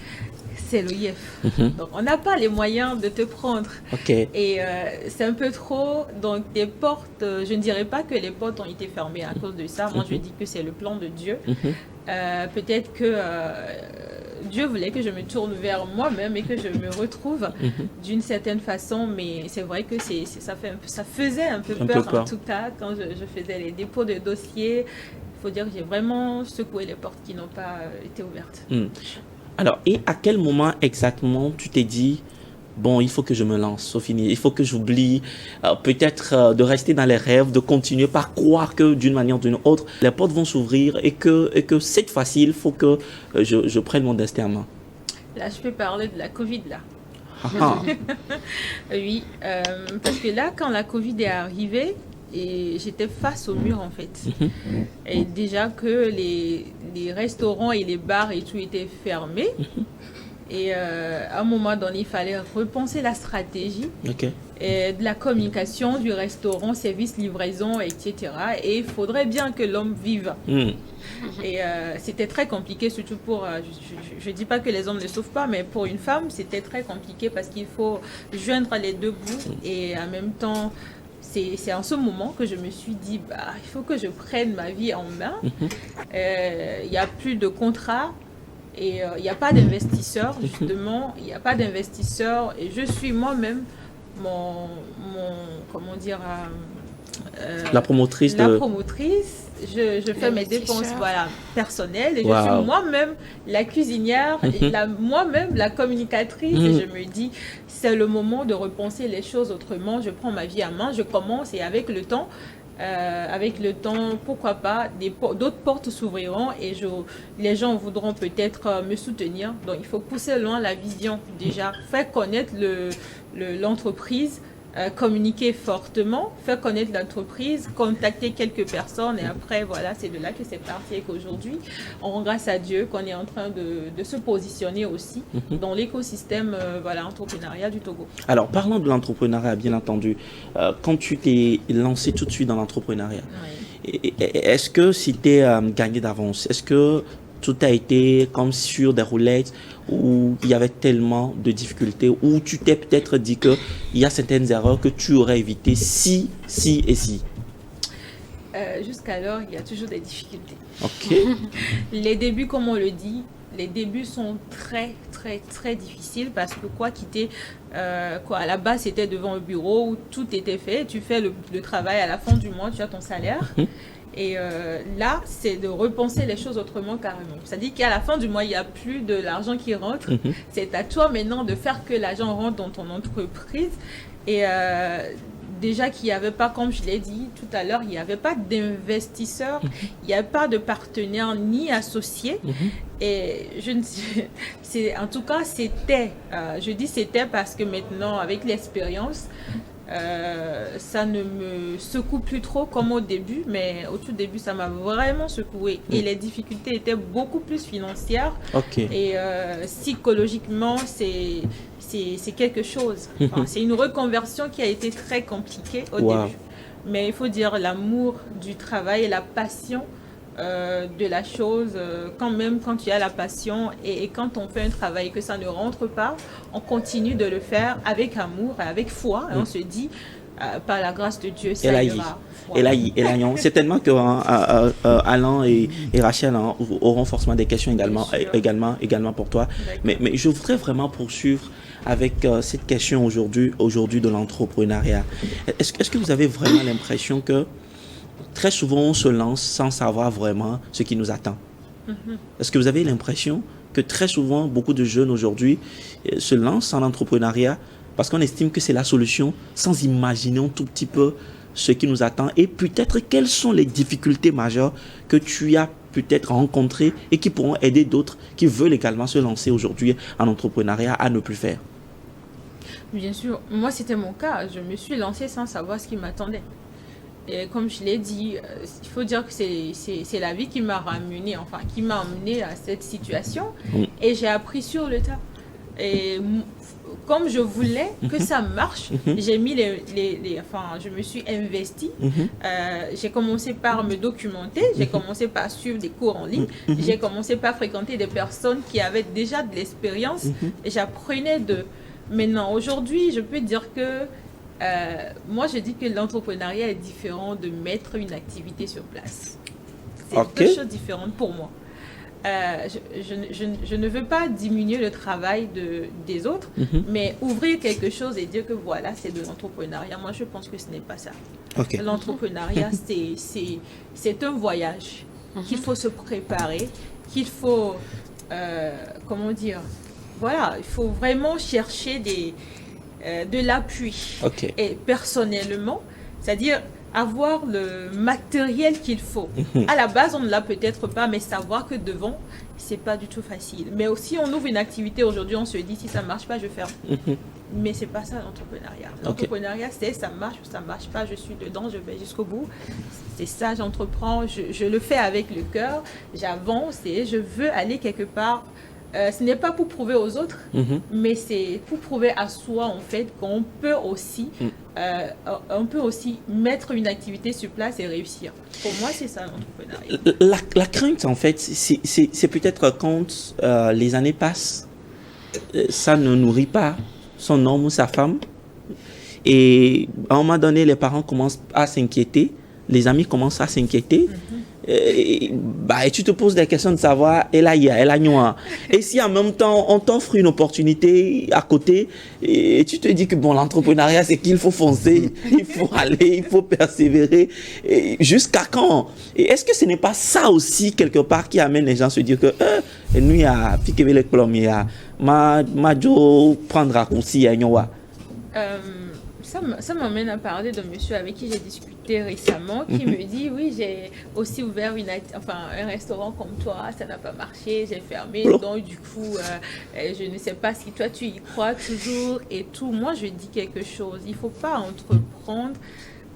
Speaker 5: c'est l'OIF. Donc on n'a pas les moyens de te prendre. Et c'est un peu trop. Donc des portes, je ne dirais pas que les portes ont été fermées à cause de ça. Moi je dis que c'est le plan de Dieu. Peut-être que Dieu voulait que je me tourne vers moi-même et que je me retrouve d'une certaine façon, mais c'est vrai que ça faisait un peu peur en tout cas quand je faisais les dépôts de dossiers. Il faut dire que j'ai vraiment secoué les portes qui n'ont pas été ouvertes.
Speaker 1: Alors, et à quel moment exactement tu t'es dit, bon, il faut que je me lance, c'est fini, il faut que j'oublie peut-être de rester dans les rêves, de continuer par croire que d'une manière ou d'une autre, les portes vont s'ouvrir et que cette fois-ci, il faut que je prenne mon destin en main?
Speaker 5: Là, je peux parler de la Covid, là. Oui, parce que là, quand la Covid est arrivée, et j'étais face au mur en fait. Et déjà que les restaurants et les bars et tout étaient fermés. Et à un moment donné, il fallait repenser la stratégie et de la communication du restaurant, service, livraison, etc. Et il faudrait bien que l'homme vive. Et c'était très compliqué, surtout pour... je ne dis pas que les hommes ne souffrent pas, mais pour une femme, c'était très compliqué parce qu'il faut joindre les deux bouts et en même temps... C'est en ce moment que je me suis dit, il faut que je prenne ma vie en main. Il n'y a plus de contrat et il n'y a pas d'investisseur, justement. Il n'y a pas d'investisseur et je suis moi-même comment dire...
Speaker 1: la promotrice.
Speaker 5: Je fais mes dépenses personnelles et je suis moi-même la cuisinière, et moi-même la communicatrice et je me dis c'est le moment de repenser les choses autrement. Je prends ma vie à main, je commence et avec le temps, pourquoi pas, d'autres portes s'ouvriront et les gens voudront peut-être me soutenir. Donc il faut pousser loin la vision déjà, faire connaître l'entreprise. Communiquer fortement, faire connaître l'entreprise, contacter quelques personnes et après voilà, c'est de là que c'est parti et qu'aujourd'hui on rend grâce à Dieu qu'on est en train de se positionner aussi dans l'écosystème entrepreneuriat du Togo.
Speaker 1: Alors parlons de l'entrepreneuriat bien entendu, quand tu t'es lancé tout de suite dans l'entrepreneuriat, Est-ce que c'était gagné d'avance? Est-ce que tout a été comme sur des roulettes où il y avait tellement de difficultés, où tu t'es peut-être dit qu'il y a certaines erreurs que tu aurais évitées si et si?
Speaker 5: Jusqu'alors, il y a toujours des difficultés.
Speaker 1: Ok.
Speaker 5: Les débuts, comme on le dit, les débuts sont très, très, très difficiles parce que à la base, c'était devant un bureau où tout était fait. Tu fais le travail à la fin du mois, tu as ton salaire. Et là, c'est de repenser les choses autrement carrément. C'est-à-dire qu'à la fin du mois, il n'y a plus de l'argent qui rentre. C'est à toi maintenant de faire que l'argent rentre dans ton entreprise. Et déjà qu'il n'y avait pas, comme je l'ai dit tout à l'heure, il n'y avait pas d'investisseurs, il n'y avait pas de partenaires ni associés. Et en tout cas, c'était, je dis c'était parce que maintenant, avec l'expérience, ça ne me secoue plus trop comme au début, mais au tout début, ça m'a vraiment secoué. Et les difficultés étaient beaucoup plus financières. Et psychologiquement, c'est quelque chose. Enfin, c'est une reconversion qui a été très compliquée au début. Mais il faut dire l'amour du travail et la passion de la chose, quand tu as la passion et quand on fait un travail et que ça ne rentre pas, on continue de le faire avec amour et avec foi et on se dit par la grâce de Dieu ça ira.
Speaker 1: Certainement que Alain et Rachel auront forcément des questions également pour toi, mais je voudrais vraiment poursuivre avec cette question aujourd'hui de l'entrepreneuriat. Est-ce que vous avez vraiment l'impression que très souvent, on se lance sans savoir vraiment ce qui nous attend? Est-ce que vous avez l'impression que très souvent, beaucoup de jeunes aujourd'hui se lancent en entrepreneuriat parce qu'on estime que c'est la solution sans imaginer un tout petit peu ce qui nous attend et peut-être quelles sont les difficultés majeures que tu as peut-être rencontrées et qui pourront aider d'autres qui veulent également se lancer aujourd'hui en entrepreneuriat à ne plus faire?
Speaker 5: Bien sûr, moi c'était mon cas. Je me suis lancée sans savoir ce qui m'attendait. Et comme je l'ai dit, il faut dire que c'est la vie qui m'a ramené, qui m'a amené à cette situation. Et j'ai appris sur le tas. Et comme je voulais que ça marche, j'ai mis je me suis investie. J'ai commencé par me documenter, j'ai commencé par suivre des cours en ligne, j'ai commencé par fréquenter des personnes qui avaient déjà de l'expérience. Et j'apprenais d'eux. Maintenant, aujourd'hui, je peux dire que moi, je dis que l'entrepreneuriat est différent de mettre une activité sur place. C'est deux choses différentes pour moi. Je ne veux pas diminuer le travail des autres, mais ouvrir quelque chose et dire que voilà, c'est de l'entrepreneuriat. Moi, je pense que ce n'est pas ça. L'entrepreneuriat, c'est un voyage qu'il faut se préparer, qu'il faut, il faut vraiment chercher de l'appui. Et personnellement, c'est-à-dire avoir le matériel qu'il faut. À la base, on ne l'a peut-être pas, mais savoir que devant, c'est pas du tout facile. Mais aussi, on ouvre une activité aujourd'hui, on se dit si ça marche pas, je ferme. Mais c'est pas ça l'entrepreneuriat. L'entrepreneuriat, c'est ça marche ou ça marche pas, je suis dedans, je vais jusqu'au bout. C'est ça, j'entreprends, je le fais avec le cœur, j'avance et je veux aller quelque part. Ce n'est pas pour prouver aux autres, mais c'est pour prouver à soi en fait qu'on peut aussi, mettre une activité sur place et réussir. Pour moi, c'est ça l'entrepreneuriat.
Speaker 1: La crainte en fait, c'est peut-être quand les années passent, ça ne nourrit pas son homme ou sa femme, et à un moment donné, les parents commencent à s'inquiéter, les amis commencent à s'inquiéter. Et tu te poses des questions de savoir et si en même temps on t'offre une opportunité à côté et tu te dis que l'entrepreneuriat c'est qu'il faut foncer, il faut aller, il faut persévérer jusqu'à quand? Et est-ce que ce n'est pas ça aussi quelque part qui amène les gens à se dire que nous à piquer les plombs ma prendre raccourci à
Speaker 5: ça m'amène à parler d'un monsieur avec qui j'ai discuté récemment, qui me dit, oui, j'ai aussi ouvert un restaurant comme toi, ça n'a pas marché, j'ai fermé, donc du coup, je ne sais pas si toi tu y crois toujours et tout. Moi, je dis quelque chose, il ne faut pas entreprendre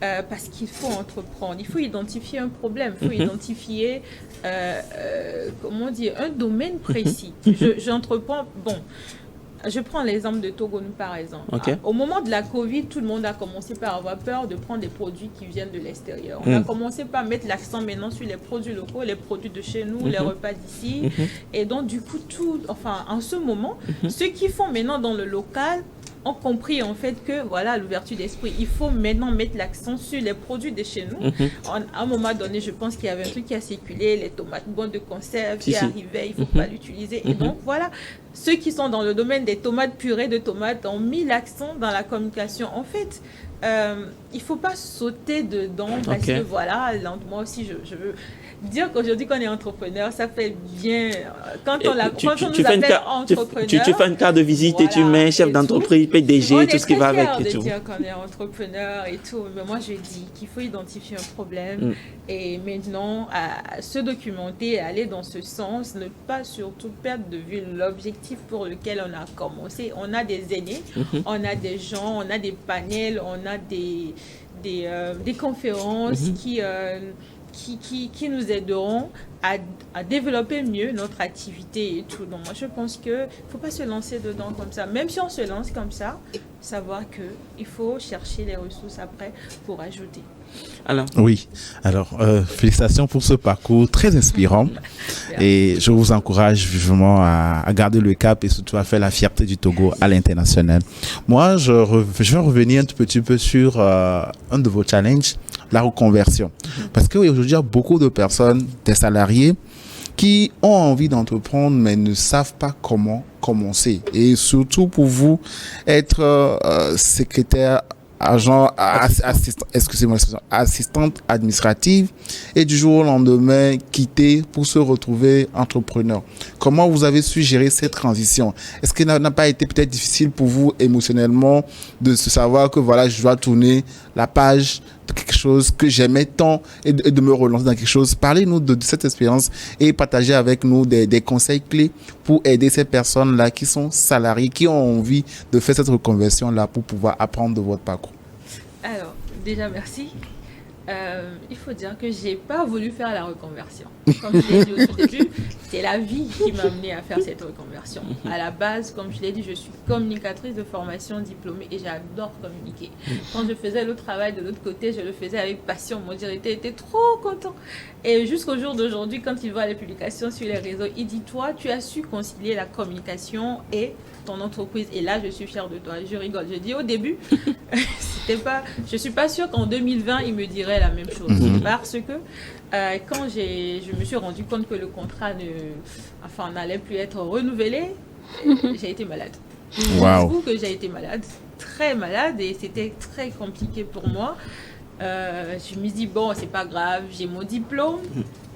Speaker 5: parce qu'il faut entreprendre, il faut identifier un problème, il faut identifier, un domaine précis. J'entreprends, Je prends l'exemple de Togo, par exemple.
Speaker 1: Okay.
Speaker 5: Au moment de la Covid, tout le monde a commencé par avoir peur de prendre des produits qui viennent de l'extérieur. On a commencé par mettre l'accent maintenant sur les produits locaux, les produits de chez nous, les repas d'ici. Et donc, du coup, en ce moment, ceux qui font maintenant dans le local ont compris en fait que voilà l'ouverture d'esprit. Il faut maintenant mettre l'accent sur les produits de chez nous. À un moment donné, je pense qu'il y avait un truc qui a circulé, les tomates bonnes de conserve qui arrivaient, il ne faut pas l'utiliser. Et donc voilà, ceux qui sont dans le domaine des tomates, purées de tomates, ont mis l'accent dans la communication. En fait, il ne faut pas sauter dedans parce que voilà, moi aussi je veux dire qu'aujourd'hui qu'on est entrepreneur, ça fait bien. Quand on nous appelle entrepreneur,
Speaker 1: tu fais une carte de visite et tu mets chef d'entreprise, PDG, tout ce qui va avec.
Speaker 5: On est très fiers de dire qu'on est entrepreneur et tout. Mais moi, je dis qu'il faut identifier un problème et maintenant se documenter, aller dans ce sens, ne pas surtout perdre de vue l'objectif pour lequel on a commencé. On a des aînés, on a des gens, on a des panels, on a des conférences qui nous aideront à développer mieux notre activité et tout. Donc moi je pense qu'il ne faut pas se lancer dedans comme ça. Même si on se lance comme ça, savoir qu'il faut chercher les ressources après pour ajouter.
Speaker 2: Alors. Oui, alors félicitations pour ce parcours très inspirant et je vous encourage vivement à garder le cap et surtout à faire la fierté du Togo à l'international. Moi, je vais revenir un tout petit peu sur un de vos challenges, la reconversion. Parce qu'aujourd'hui, il y a beaucoup de personnes, des salariés, qui ont envie d'entreprendre mais ne savent pas comment commencer. Et surtout pour vous, être secrétaire, assistante administrative et du jour au lendemain quitter pour se retrouver entrepreneur. Comment vous avez su gérer cette transition? Est-ce qu'il n'a pas été peut-être difficile pour vous émotionnellement de se savoir que voilà, je dois tourner la page de quelque chose que j'aimais tant et de me relancer dans quelque chose? Parlez-nous de cette expérience et partagez avec nous des conseils clés pour aider ces personnes-là qui sont salariées, qui ont envie de faire cette reconversion-là pour pouvoir apprendre de votre parcours.
Speaker 5: Alors, déjà, merci. Il faut dire que je n'ai pas voulu faire la reconversion. Comme je l'ai dit au tout début, c'est la vie qui m'a amenée à faire cette reconversion. À la base, comme je l'ai dit, je suis communicatrice de formation diplômée et j'adore communiquer. Quand je faisais le travail de l'autre côté, je le faisais avec passion. Mon directeur était trop content. Et jusqu'au jour d'aujourd'hui, quand il voit les publications sur les réseaux, il dit « Toi, tu as su concilier la communication et ton entreprise. » Et là, je suis fière de toi. Je rigole. Je dis au début, je suis pas sûre qu'en 2020, il me dirait la même chose. Parce que quand je me suis rendu compte que le contrat n'allait plus être renouvelé, j'ai été malade. J'avoue que j'ai été malade, très malade, et c'était très compliqué pour moi. Je me dis, bon, c'est pas grave, j'ai mon diplôme,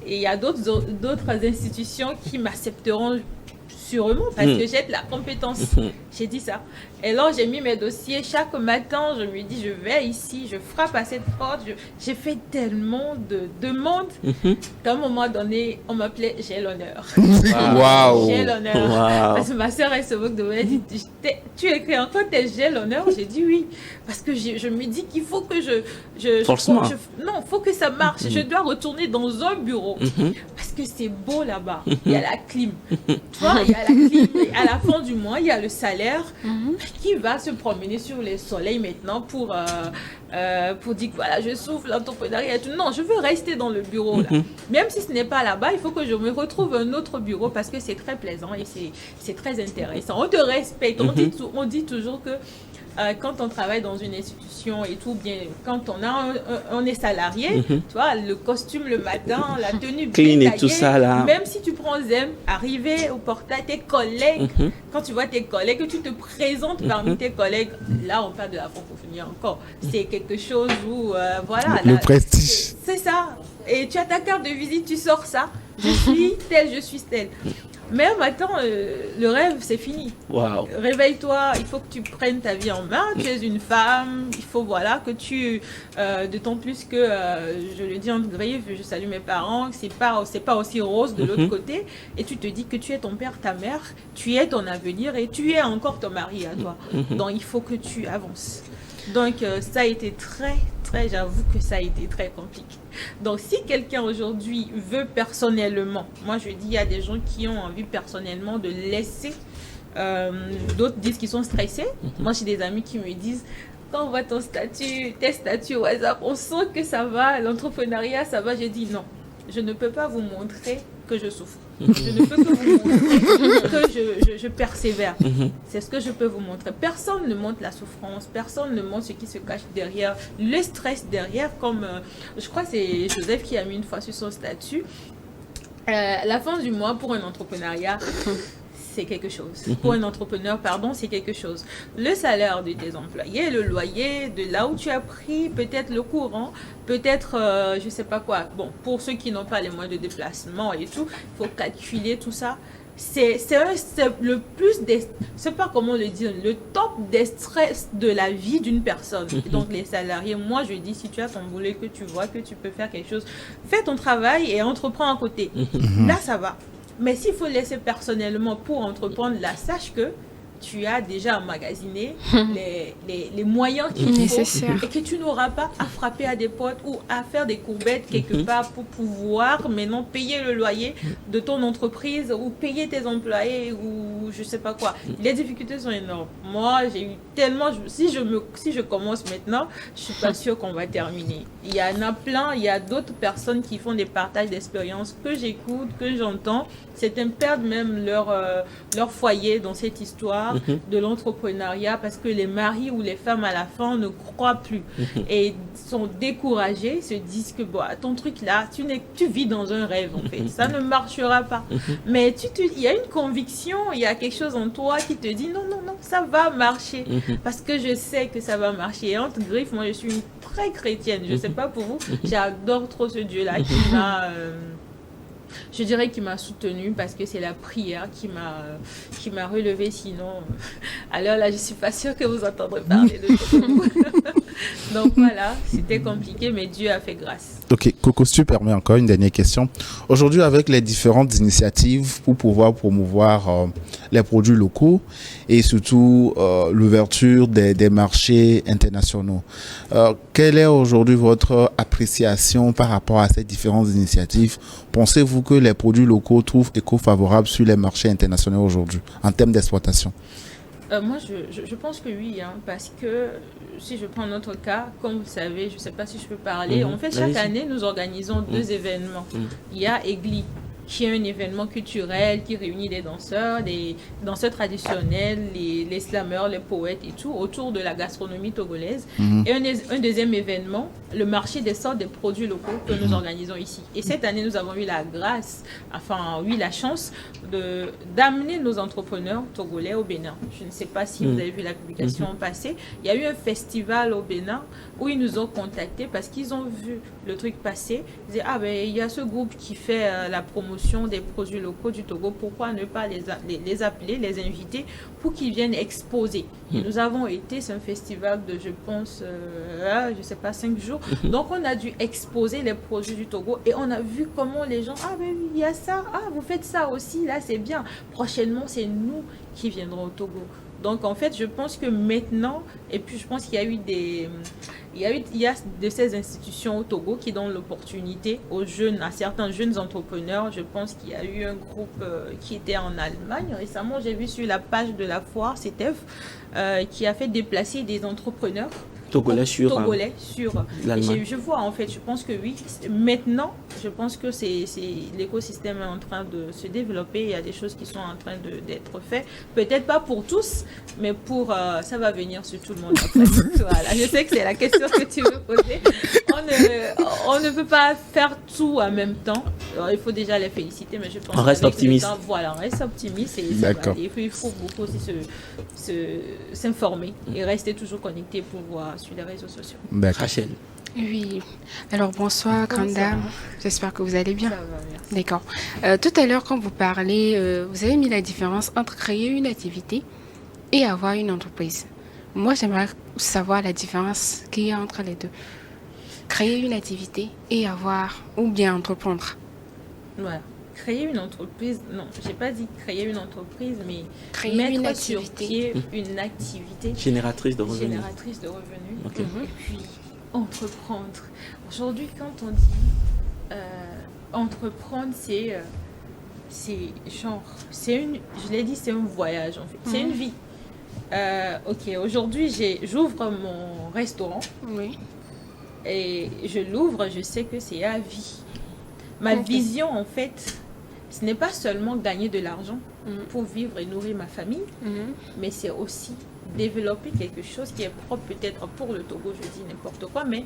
Speaker 5: et il y a d'autres institutions qui m'accepteront sûrement parce que j'ai de la compétence. J'ai dit ça. Et là, j'ai mis mes dossiers. Chaque matin, je me dis, je vais ici, je frappe à cette porte. J'ai fait tellement de demandes qu'à un moment donné, on m'appelait « J'ai l'honneur ».
Speaker 2: Wow.
Speaker 5: J'ai l'honneur. Wow. Parce que ma soeur, elle se moque de moi. Elle dit « Tu écris encore tes J'ai l'honneur ?» J'ai dit oui. Parce que je me dis qu'il faut que non, il faut que ça marche. Je dois retourner dans un bureau. Parce que c'est beau là-bas. Il y a la clim. Tu vois, il y a la clim. Et à la fin du mois, il y a le salaire. Qui va se promener sur les soleils maintenant pour dire que voilà, je souffre, l'entrepreneuriat et tout. Non, je veux rester dans le bureau là. Même si ce n'est pas là-bas, il faut que je me retrouve un autre bureau parce que c'est très plaisant et c'est très intéressant. On te respecte. On dit toujours que quand on travaille dans une institution et tout, bien, quand on est salarié, tu vois, le costume le matin, la tenue bien
Speaker 1: clean
Speaker 5: taillée,
Speaker 1: et tout ça là.
Speaker 5: Même si tu prends Zem, arriver au portail, tes collègues, quand tu vois tes collègues, que tu te présentes parmi tes collègues, là on parle de la francophonie encore. C'est quelque chose où, voilà.
Speaker 2: Le prestige.
Speaker 5: C'est ça. Et tu as ta carte de visite, tu sors ça. Je suis telle, je suis telle. Mais maintenant, le rêve, c'est fini.
Speaker 1: Wow.
Speaker 5: Réveille-toi, il faut que tu prennes ta vie en main. Tu es une femme, il faut que tu... D'autant plus que, je le dis en griffe, je salue mes parents, c'est pas aussi rose de l'autre côté. Et tu te dis que tu es ton père, ta mère, tu es ton avenir et tu es encore ton mari à toi. Donc, il faut que tu avances. Donc, ça a été j'avoue que ça a été très compliqué. Donc, si quelqu'un aujourd'hui veut personnellement, moi je dis, il y a des gens qui ont envie personnellement de laisser, d'autres disent qu'ils sont stressés. Moi, j'ai des amis qui me disent, quand on voit tes statuts au WhatsApp, on sent que ça va, l'entrepreneuriat, ça va. J'ai dit non, je ne peux pas vous montrer que je souffre. Je ne peux que vous montrer que je persévère. C'est ce que je peux vous montrer. Personne ne montre la souffrance, personne ne montre ce qui se cache derrière, le stress derrière, comme je crois que c'est Joseph qui a mis une fois sur son statut. La fin du mois pour un entrepreneuriat, c'est quelque chose. Pour un entrepreneur, c'est quelque chose. Le salaire de tes employés, le loyer, de là où tu as pris, peut-être le courant, peut-être, je sais pas quoi. Bon, pour ceux qui n'ont pas les moyens de déplacement et tout, il faut calculer tout ça. C'est le plus c'est pas comment le dire, le top des stress de la vie d'une personne. Donc les salariés, moi je dis, si tu as ton boulot, que tu vois que tu peux faire quelque chose, fais ton travail et entreprends à côté. Là ça va. Mais s'il faut laisser personnellement pour entreprendre, là, sache que tu as déjà emmagasiné les moyens qu'il faut et que tu n'auras pas à frapper à des portes ou à faire des courbettes quelque part pour pouvoir maintenant payer le loyer de ton entreprise ou payer tes employés ou je sais pas quoi. Les difficultés sont énormes. Moi, j'ai eu tellement... Si je commence maintenant, je suis pas sûre qu'on va terminer. Il y en a plein, il y a d'autres personnes qui font des partages d'expériences que j'écoute, que j'entends. Certains perdent même leur foyer dans cette histoire de l'entrepreneuriat parce que les maris ou les femmes à la fin ne croient plus et sont découragés, se disent que bon, ton truc là, tu vis dans un rêve en fait, ça ne marchera pas. Mais il y a une conviction, il y a quelque chose en toi qui te dit non, ça va marcher parce que je sais que ça va marcher. Et entre griffes, moi je suis une très chrétienne, je sais pas pour vous, j'adore trop ce Dieu là qui m'a... je dirais qu'il m'a soutenue parce que c'est la prière qui m'a relevée. Sinon, alors là, je suis pas sûre que vous entendrez parler de vous. Donc voilà, c'était compliqué, mais Dieu a fait grâce.
Speaker 2: Ok, Coco, si tu permets encore une dernière question. Aujourd'hui, avec les différentes initiatives pour pouvoir promouvoir les produits locaux et surtout l'ouverture des marchés internationaux, quelle est aujourd'hui votre appréciation par rapport à ces différentes initiatives? Pensez-vous que les produits locaux trouvent écho favorable sur les marchés internationaux aujourd'hui en termes d'exploitation?
Speaker 5: Moi, je pense que oui, parce que si je prends notre cas, comme vous savez, je ne sais pas si je peux parler, en fait, chaque année, nous organisons 2 événements. Il y a EGLI, qui est un événement culturel qui réunit des danseurs traditionnels, les slameurs, les poètes et tout, autour de la gastronomie togolaise. Et un deuxième événement, le marché des sortes des produits locaux que nous organisons ici. Et cette année, nous avons eu la chance d'amener nos entrepreneurs togolais au Bénin. Je ne sais pas si vous avez vu la publication passée. Il y a eu un festival au Bénin où ils nous ont contactés parce qu'ils ont vu le truc passer. Ils disaient, il y a ce groupe qui fait la promotion des produits locaux du Togo, pourquoi ne pas les appeler, les inviter pour qu'ils viennent exposer. Et nous avons été, c'est un festival de, je pense, je sais pas, 5 jours. Donc on a dû exposer les produits du Togo et on a vu comment les gens, il y a ça, vous faites ça aussi, là c'est bien. Prochainement, c'est nous qui viendrons au Togo. Donc en fait, je pense que maintenant, et puis je pense qu'il y a eu il y a de ces institutions au Togo qui donnent l'opportunité à certains jeunes entrepreneurs. Je pense qu'il y a eu un groupe qui était en Allemagne. Récemment, j'ai vu sur la page de la foire, CETEF, qui a fait déplacer des entrepreneurs Togolais sur l'Allemagne. Je vois en fait, je pense que oui. Maintenant, je pense que l'écosystème est en train de se développer. Il y a des choses qui sont en train d'être faites. Peut-être pas pour tous, mais ça va venir sur tout le monde après. Voilà. Je sais que c'est la question que tu veux poser. On ne peut pas faire tout en même temps. Alors, il faut déjà les féliciter, mais je pense
Speaker 1: on reste optimiste.
Speaker 5: On reste optimiste.
Speaker 2: D'accord.
Speaker 5: Il faut beaucoup aussi s'informer et rester toujours connecté pour voir sur les réseaux sociaux.
Speaker 1: Rachel.
Speaker 3: Oui. Alors bonsoir, grande dame. J'espère que vous allez bien.
Speaker 5: Ça va, merci.
Speaker 3: D'accord. Tout à l'heure, quand vous parlez, vous avez mis la différence entre créer une activité et avoir une entreprise. Moi, j'aimerais savoir la différence qu'il y a entre les deux. Créer une activité et ou bien entreprendre.
Speaker 5: Voilà. créer une entreprise, non, j'ai pas dit créer une entreprise, mais
Speaker 3: Créer
Speaker 5: mettre
Speaker 3: une
Speaker 5: sur
Speaker 3: activité.
Speaker 5: pied une activité
Speaker 1: Génératrice de revenus.
Speaker 5: génératrice de revenus.
Speaker 1: Ok.
Speaker 5: Et puis, entreprendre. Aujourd'hui, quand on dit entreprendre, c'est genre, je l'ai dit, c'est un voyage en fait, c'est une vie. Ok, aujourd'hui, j'ouvre mon restaurant
Speaker 3: Oui.
Speaker 5: et je l'ouvre, je sais que c'est à vie. Ma
Speaker 3: Ok.
Speaker 5: vision en fait, ce n'est pas seulement gagner de l'argent
Speaker 3: Mhm.
Speaker 5: pour vivre et nourrir ma famille,
Speaker 3: Mhm.
Speaker 5: mais c'est aussi développer quelque chose qui est propre peut-être pour le Togo, je dis n'importe quoi, mais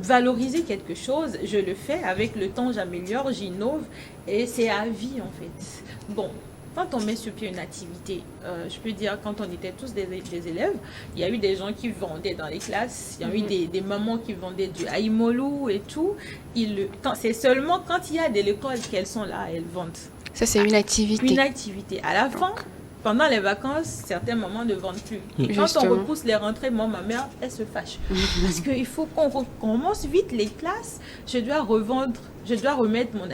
Speaker 5: valoriser quelque chose, je le fais, avec le temps j'améliore, j'innove et c'est à vie en fait. Bon, quand on met sur pied une activité, je peux dire quand on était tous des élèves, il y a eu des gens qui vendaient dans les classes, il y a eu des mamans qui vendaient du aïmolou et tout. C'est seulement quand il y a de l'école qu'elles sont là, elles vendent.
Speaker 3: Ça, c'est une activité.
Speaker 5: Une activité. À la fin, pendant les vacances, certaines mamans ne vendent plus. Quand
Speaker 3: Justement.
Speaker 5: on repousse les rentrées, moi, ma mère, elle se fâche. Parce qu'il faut qu'on recommence vite les classes. Je dois revendre, je dois remettre mon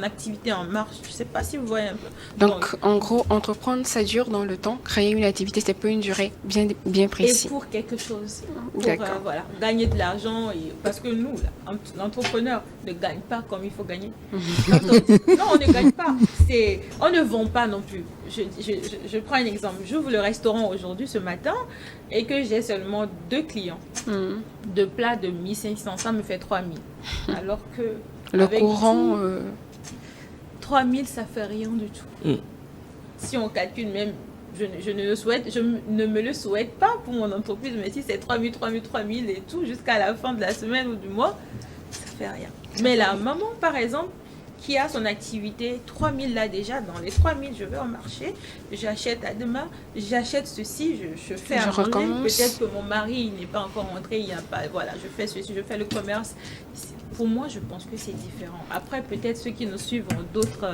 Speaker 5: activité en marche. Je ne sais pas si vous voyez un peu.
Speaker 3: Donc, en gros, entreprendre, ça dure dans le temps. Créer une activité, ça peut une durée bien
Speaker 5: Et
Speaker 3: précise.
Speaker 5: pour quelque chose. Pour
Speaker 3: D'accord.
Speaker 5: voilà, gagner de l'argent. Parce que nous, là, l'entrepreneur ne gagne pas comme il faut gagner. Non, on ne gagne pas. On ne vend pas non plus. Je prends un exemple. J'ouvre le restaurant aujourd'hui, ce matin, et que j'ai seulement 2 clients.
Speaker 3: Mhm.
Speaker 5: 2 plats de 1500, ça me fait 3000. Alors que
Speaker 3: Le
Speaker 5: avec
Speaker 3: courant,
Speaker 5: tout, 3000, ça fait rien du tout.
Speaker 1: Mm.
Speaker 5: Si on calcule même, je ne me le souhaite pas pour mon entreprise, mais si c'est 3000, 3000, 3000 et tout, jusqu'à la fin de la semaine ou du mois, ça fait rien. Mais la maman, par exemple, qui a son activité, 3000 là déjà, dans les 3000, je vais au marché, j'achète à demain, j'achète ceci, je fais
Speaker 3: Je
Speaker 5: à manger.
Speaker 3: recommence.
Speaker 5: Peut-être que mon mari n'est pas encore rentré, il n'y a pas, voilà, je fais ceci, je fais le commerce. Pour moi, je pense que c'est différent. Après, peut-être ceux qui nous suivent ont d'autres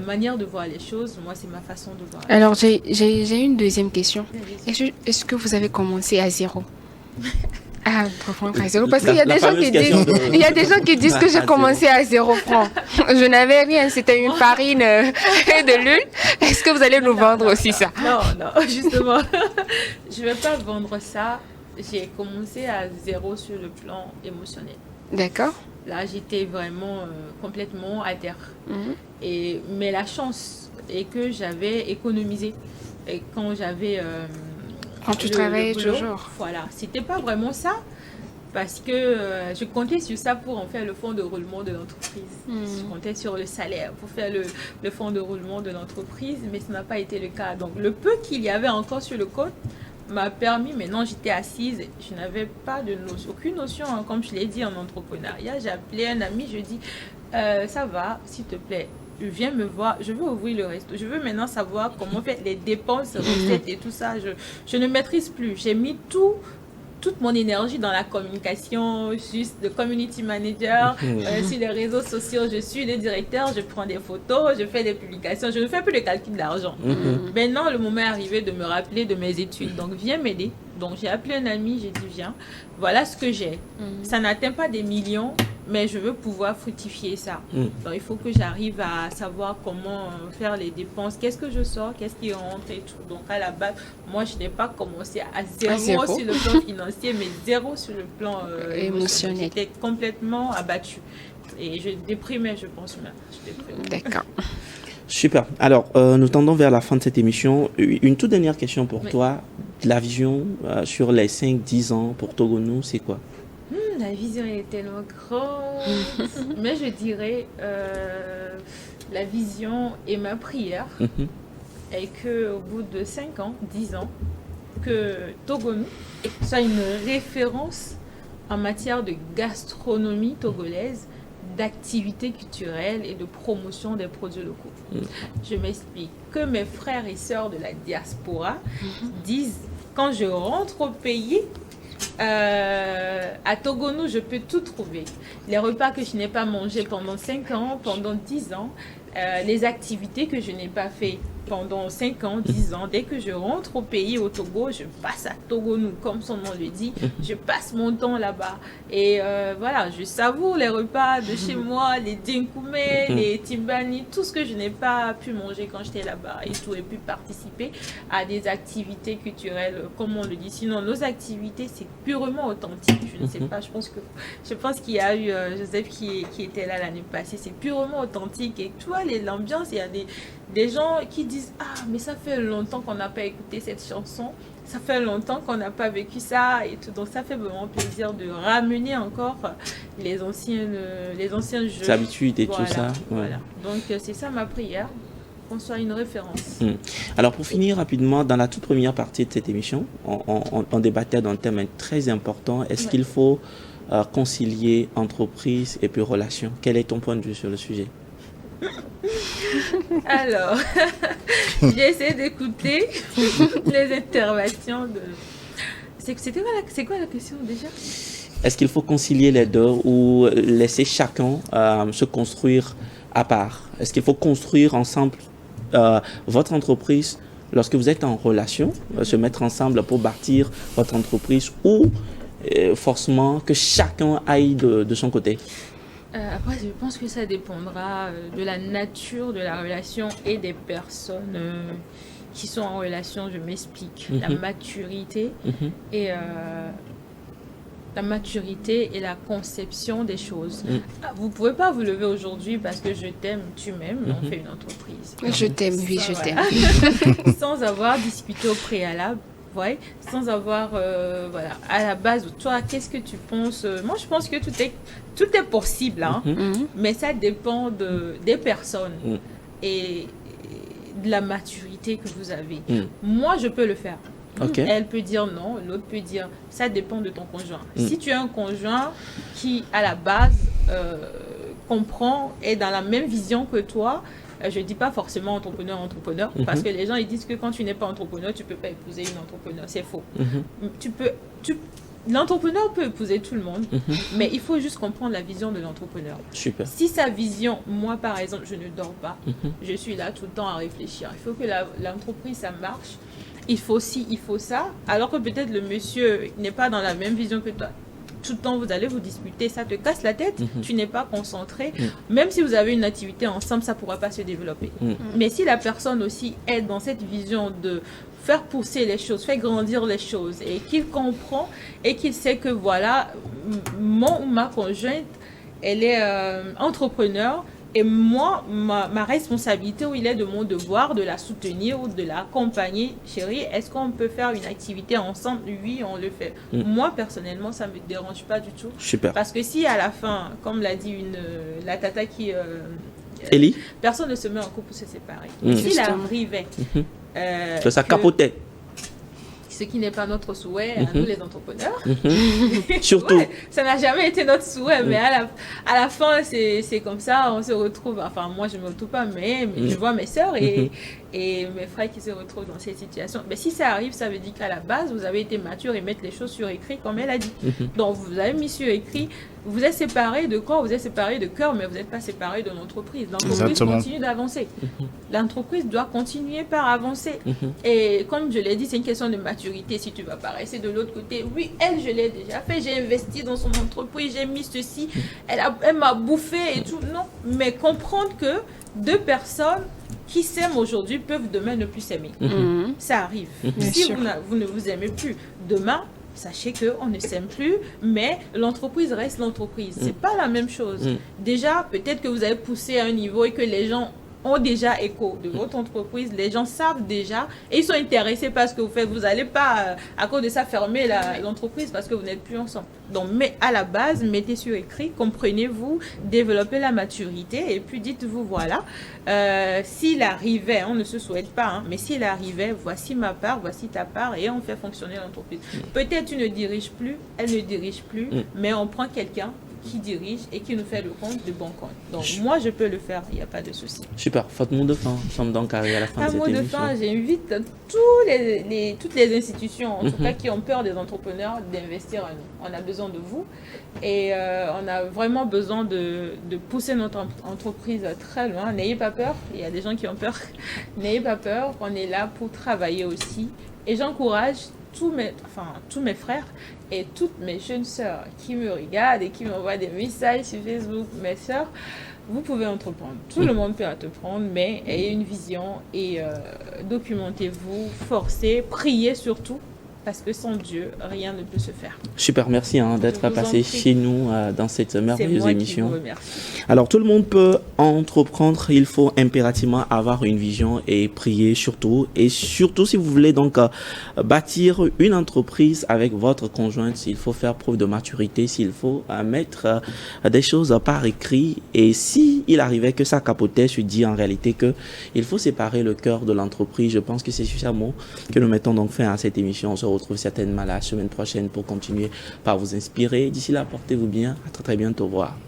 Speaker 5: manières de voir les choses. Moi, c'est ma façon de voir.
Speaker 3: Alors, j'ai une deuxième question.
Speaker 5: Allez-y.
Speaker 3: Est-ce que vous avez commencé à zéro? Ah, entreprendre à zéro. Parce
Speaker 1: La-
Speaker 3: qu'il y a
Speaker 1: la
Speaker 3: des gens
Speaker 1: fameuse
Speaker 3: qui
Speaker 1: question
Speaker 3: disent,
Speaker 1: de-
Speaker 3: il y a des gens qui disent que
Speaker 1: À
Speaker 3: j'ai
Speaker 1: zéro.
Speaker 3: commencé à 0 francs. Je n'avais rien, c'était une farine et de l'huile. Est-ce que vous allez nous vendre aussi ça?
Speaker 5: Non, justement, je ne vais pas vendre ça. J'ai commencé à zéro sur le plan émotionnel.
Speaker 3: D'accord.
Speaker 5: Là, j'étais vraiment complètement à terre.
Speaker 3: Mhm.
Speaker 5: Mais la chance est que j'avais économisé. Et quand j'avais...
Speaker 3: Quand tu
Speaker 5: le
Speaker 3: travailles
Speaker 5: boulot,
Speaker 3: toujours.
Speaker 5: Voilà, c'était pas vraiment ça. Parce que je comptais sur ça pour en faire le fonds de roulement de l'entreprise. Je comptais sur le salaire pour faire le fonds de roulement de l'entreprise, mais ça n'a pas été le cas. Donc le peu qu'il y avait encore sur le compte m'a permis, maintenant j'étais assise, je n'avais pas de notion, aucune notion, hein, comme je l'ai dit en entrepreneuriat. J'ai appelé un ami, je dis, ça va, s'il te plaît, viens me voir, je veux ouvrir le resto, je veux maintenant savoir comment faire les dépenses, recettes et tout ça. Je ne maîtrise plus, j'ai mis toute mon énergie dans la communication, juste de community manager, sur les réseaux sociaux, je suis le directeur, je prends des photos, je fais des publications, je ne fais plus le calcul d'argent. Maintenant, le moment est arrivé de me rappeler de mes études, donc viens m'aider. Donc j'ai appelé un ami, j'ai dit viens, voilà ce que j'ai. Ça n'atteint pas des millions, mais je veux pouvoir fructifier ça. Donc il faut que j'arrive à savoir comment faire les dépenses, qu'est-ce que je sors, qu'est-ce qui rentre et tout. Donc à la base, moi je n'ai pas commencé à zéro sur le plan financier, mais zéro sur le plan émotionnel. J'étais complètement abattue. Et je déprimais, je pense même.
Speaker 3: D'accord.
Speaker 1: Super. Alors, nous tendons vers la fin de cette émission. Une toute dernière question pour
Speaker 5: Oui.
Speaker 1: toi. La vision sur les 5-10 ans pour Togonou, c'est quoi?
Speaker 5: La vision est tellement grande. Mais je dirais, la vision et ma prière est qu'au bout de 5 ans, 10 ans, que Togonou soit une référence en matière de gastronomie togolaise, d'activités culturelles et de promotion des produits locaux. Je m'explique. Que mes frères et sœurs de la diaspora disent, quand je rentre au pays, à Togonou, je peux tout trouver. Les repas que je n'ai pas mangés pendant 5 ans, pendant 10 ans, les activités que je n'ai pas fait pendant 5 ans, 10 ans. Dès que je rentre au pays, au Togo, je passe à Togonou, comme son nom le dit. Je passe mon temps là-bas. Et voilà, je savoure les repas de chez moi, les dinkoumé, les timbani, tout ce que je n'ai pas pu manger quand j'étais là-bas et tout, et puis participer à des activités culturelles, comme on le dit. Sinon, nos activités, c'est purement authentique. Je ne sais pas, je pense qu'il y a eu Joseph qui était là l'année passée. C'est purement authentique. Et tu vois, l'ambiance, il y a des gens qui disent « Ah, mais ça fait longtemps qu'on n'a pas écouté cette chanson. Ça fait longtemps qu'on n'a pas vécu ça. » et tout. Donc, ça fait vraiment plaisir de ramener encore les anciens jeux.
Speaker 1: Les habitudes et tout ça. Ouais.
Speaker 5: Voilà. Donc, c'est ça ma prière, qu'on soit une référence.
Speaker 1: Alors, pour finir rapidement, dans la toute première partie de cette émission, on débattait d'un thème très important. Est-ce qu'il faut concilier entreprise et puis relation? Quel est ton point de vue sur le sujet?
Speaker 5: Alors, j'ai essayé d'écouter les interventions de... C'est quoi la question déjà?
Speaker 1: Est-ce qu'il faut concilier les deux ou laisser chacun se construire à part? Est-ce qu'il faut construire ensemble votre entreprise lorsque vous êtes en relation, se mettre ensemble pour bâtir votre entreprise, ou forcément que chacun aille de son côté?
Speaker 5: Après, je pense que ça dépendra de la nature de la relation et des personnes qui sont en relation. Je m'explique. La maturité et la conception des choses. Vous pouvez pas vous lever aujourd'hui parce que je t'aime, tu m'aimes, on fait une entreprise.
Speaker 3: Je t'aime, oui, je t'aime.
Speaker 5: Sans avoir discuté au préalable. Ouais, sans avoir, voilà, à la base, toi, qu'est-ce que tu penses? Moi, je pense que tout est possible, hein, mais ça dépend des personnes et de la maturité que vous avez. Moi, je peux le faire.
Speaker 1: Okay.
Speaker 5: Elle peut dire non, l'autre peut dire, ça dépend de ton conjoint. Si tu as un conjoint qui, à la base, comprend, est dans la même vision que toi, je ne dis pas forcément entrepreneur, parce que les gens ils disent que quand tu n'es pas entrepreneur, tu ne peux pas épouser une entrepreneur. C'est faux. L'entrepreneur peut épouser tout le monde, mais il faut juste comprendre la vision de l'entrepreneur.
Speaker 1: Super.
Speaker 5: Si sa vision, moi par exemple, je ne dors pas, je suis là tout le temps à réfléchir. Il faut que l'entreprise, ça marche. Il faut ci, il faut ça. Alors que peut-être le monsieur n'est pas dans la même vision que toi. Tout le temps, vous allez vous disputer, ça te casse la tête, tu n'es pas concentré. Même si vous avez une activité ensemble, ça ne pourra pas se développer. Mais si la personne aussi est dans cette vision de faire pousser les choses, faire grandir les choses, et qu'il comprend et qu'il sait que voilà, mon ou ma conjointe, elle est entrepreneur, et moi, ma responsabilité, où il est de mon devoir de la soutenir ou de l'accompagner. Chérie, est-ce qu'on peut faire une activité ensemble? Oui, on le fait. Moi, personnellement, ça ne me dérange pas du tout.
Speaker 1: Super.
Speaker 5: Parce que si à la fin, comme l'a dit la tata qui...
Speaker 1: Ellie,
Speaker 5: personne ne se met en couple pour se séparer. S'il arrivait...
Speaker 1: que ça capotait.
Speaker 5: Ce qui n'est pas notre souhait, à nous les entrepreneurs.
Speaker 1: Surtout.
Speaker 5: Ouais, ça n'a jamais été notre souhait, mais à la fin, c'est comme ça, on se retrouve. Enfin, moi, je ne me retrouve pas, mais je vois mes sœurs et mes frères qui se retrouvent dans cette situation. Mais si ça arrive, ça veut dire qu'à la base, vous avez été mature et mettre les choses sur écrit, comme elle a dit. Donc, vous avez mis sur écrit, vous êtes séparés de corps, vous êtes séparés de cœur, mais vous n'êtes pas séparés de l'entreprise. L'entreprise continue d'avancer. L'entreprise doit continuer par avancer. Et comme je l'ai dit, c'est une question de maturité. Si tu vas pas rester de l'autre côté, oui, elle, je l'ai déjà fait, j'ai investi dans son entreprise, j'ai mis ceci, elle m'a bouffé et tout. Non, mais comprendre que deux personnes qui s'aiment aujourd'hui peuvent demain ne plus s'aimer. Ça arrive. Si vous ne vous aimez plus, demain, sachez qu'on ne s'aime plus, mais l'entreprise reste l'entreprise. C'est pas la même chose. Déjà, peut-être que vous avez poussé à un niveau et que les gens ont déjà écho de votre entreprise, les gens savent déjà et ils sont intéressés par ce que vous faites. Vous n'allez pas, à cause de ça, fermer l'entreprise parce que vous n'êtes plus ensemble. Donc, mais à la base, mettez sur écrit, comprenez-vous, développez la maturité et puis dites-vous, voilà, s'il arrivait, on ne se souhaite pas, hein, mais s'il arrivait, voici ma part, voici ta part et on fait fonctionner l'entreprise. Peut-être tu ne diriges plus, elle ne dirige plus, mais on prend quelqu'un qui dirige et qui nous fait le compte de bon compte. Donc moi, je peux le faire, il n'y a pas de souci.
Speaker 1: Super. Votre mot de fin, nous sommes donc arrivés à la fin de cette émission.
Speaker 5: Mot de fin, j'invite toutes les institutions, en tout cas qui ont peur des entrepreneurs, d'investir en nous. On a besoin de vous et on a vraiment besoin de pousser notre entreprise très loin. N'ayez pas peur, il y a des gens qui ont peur. N'ayez pas peur, on est là pour travailler aussi. Et j'encourage tous mes frères et toutes mes jeunes sœurs qui me regardent et qui m'envoient des messages sur Facebook, mes sœurs, vous pouvez entreprendre. Tout le monde peut entreprendre, mais ayez une vision et documentez-vous, forcez, priez surtout, parce que sans Dieu, rien ne peut se faire.
Speaker 1: Super, merci d'être passé chez nous dans cette merveilleuse émission.
Speaker 5: Qui vous remercie.
Speaker 1: Alors, tout le monde peut entreprendre. Il faut impérativement avoir une vision et prier surtout. Et surtout, si vous voulez donc bâtir une entreprise avec votre conjointe, il faut faire preuve de maturité, s'il faut mettre des choses par écrit. Et si il arrivait que ça capotait, je dis en réalité que il faut séparer le cœur de l'entreprise. Je pense que c'est sur ce mot que nous mettons donc fin à cette émission. On se retrouve certainement la semaine prochaine pour continuer par vous inspirer. D'ici là, portez-vous bien. À très, très bientôt. Au revoir.